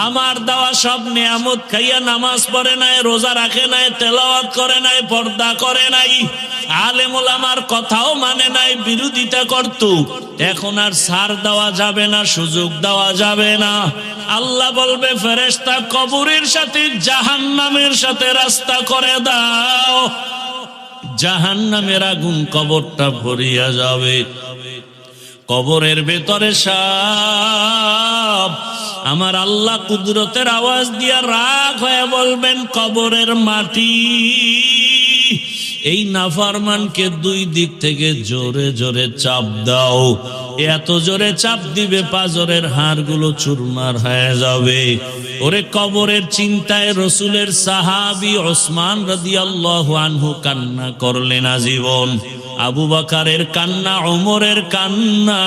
আমার দেওয়া সব নেয়ামত খাইয়া নামাজ পড়ে নাই, রোজা রাখে নাই, তেলাওয়াত করে নাই, পর্দা করে নাই, আলেম ওলামার কথাও মানে নাই, বিরোধিতা করত। এখন আর ছাড় দেওয়া যাবে না, সুযোগ দেওয়া যাবে না। আল্লাহ বলবে ফেরেশতা কবরের সাথে জাহান্নামের সাথে রাস্তা করে দাও, জাহান্নামের আগুন কবরটা ভরিয়া যাবে। কবরের ভেতরে সাপ। আমার আল্লাহ কুদরতের আওয়াজ দিয়া রাগ হয়ে বলবেন কবরের মাটি, এই নাফরমানকে দুই দিক থেকে জোরে জোরে চাপ দাও, এত জোরে চাপ দিবে পাজরের হাড়গুলো চুরমার হয়ে যাবে। ওরে কবরের চিন্তায় রসুলের সাহাবী ওসমান রাদিয়াল্লাহু আনহু কান্না করলেন আজীবন। আবু বকরের কান্না, ওমরের কান্না,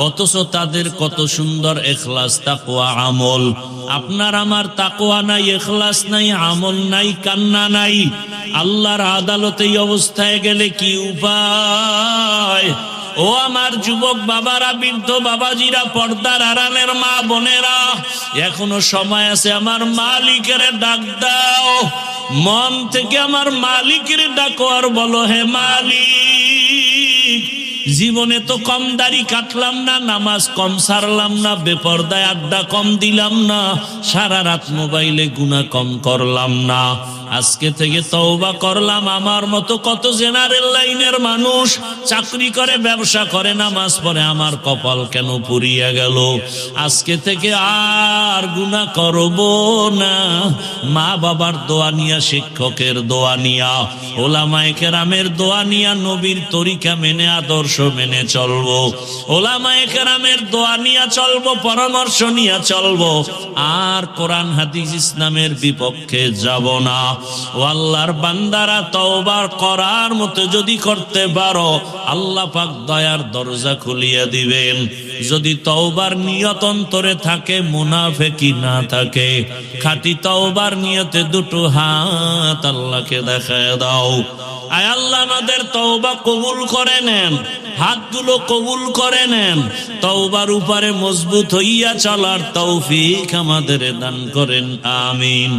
অথচ তাদের কত সুন্দর ইখলাস তাকওয়া আমল। আপনার আমার তাকওয়া নাই, ইখলাস নাই, আমল নাই, কান্না নাই, আল্লাহর আদালতে এই অবস্থায় গেলে কি উপায়? ও আমার যুবক বাবারা, বৃদ্ধ বাবাজিরা, পর্দার আড়ালের মা বোনেরা, এখনো সময় আছে। আমার মালিকের ডাক দাও, মন থেকে আমার মালিকের ডাকো আর বলো, হে মালিক, জীবনে তো কম দাড়ি কাটলাম না, নামাজ কম সারলাম না, বেপরদায় আড্ডা কম দিলাম না, সারা রাত মোবাইলে গুনাহ কম করলাম না। আজকে থেকে তওবা করলাম। আমার মতো কত জেনারেল লাইনের মানুষ চাকরি করে, ব্যবসা করে, নামাজ পড়ে, আমার কপাল কেন পুড়িয়া গেল? আজকে থেকে আর গুনাহ করব না। মা বাবার দোয়া নিয়া, শিক্ষকের দোয়া নিয়া, ওলামায়ে কেরামের দোয়া নিয়া, নবীর তরিকা মেনে, আদর্শ মেনে চলবো। ওলামায়ে কেরামের দোয়া নিয়া চলবো, পরামর্শ নিয়া চলবো। আর কোরআন হাদিস ইসলামের বিপক্ষে যাব না। ও আল্লাহর বান্দারা, তওবা করার মতো যদি করতে পারো, আল্লাহ পাক দয়ার দরজা খুলিয়ে দিবেন। যদি তওবার নিয়ত অন্তরে থাকে, মুনাফিকি না থাকে, খাঁটি তওবার নিয়তে দুটো হাত আল্লাহকে দেখায় দাও। আয় আল্লাহ, আমাদের তওবা কবুল করে নেন, হাতগুলো কবুল করে নেন। তওবার উপরে মজবুত হইয়া চলার তৌফিক আমাদের দান করেন, আমিন।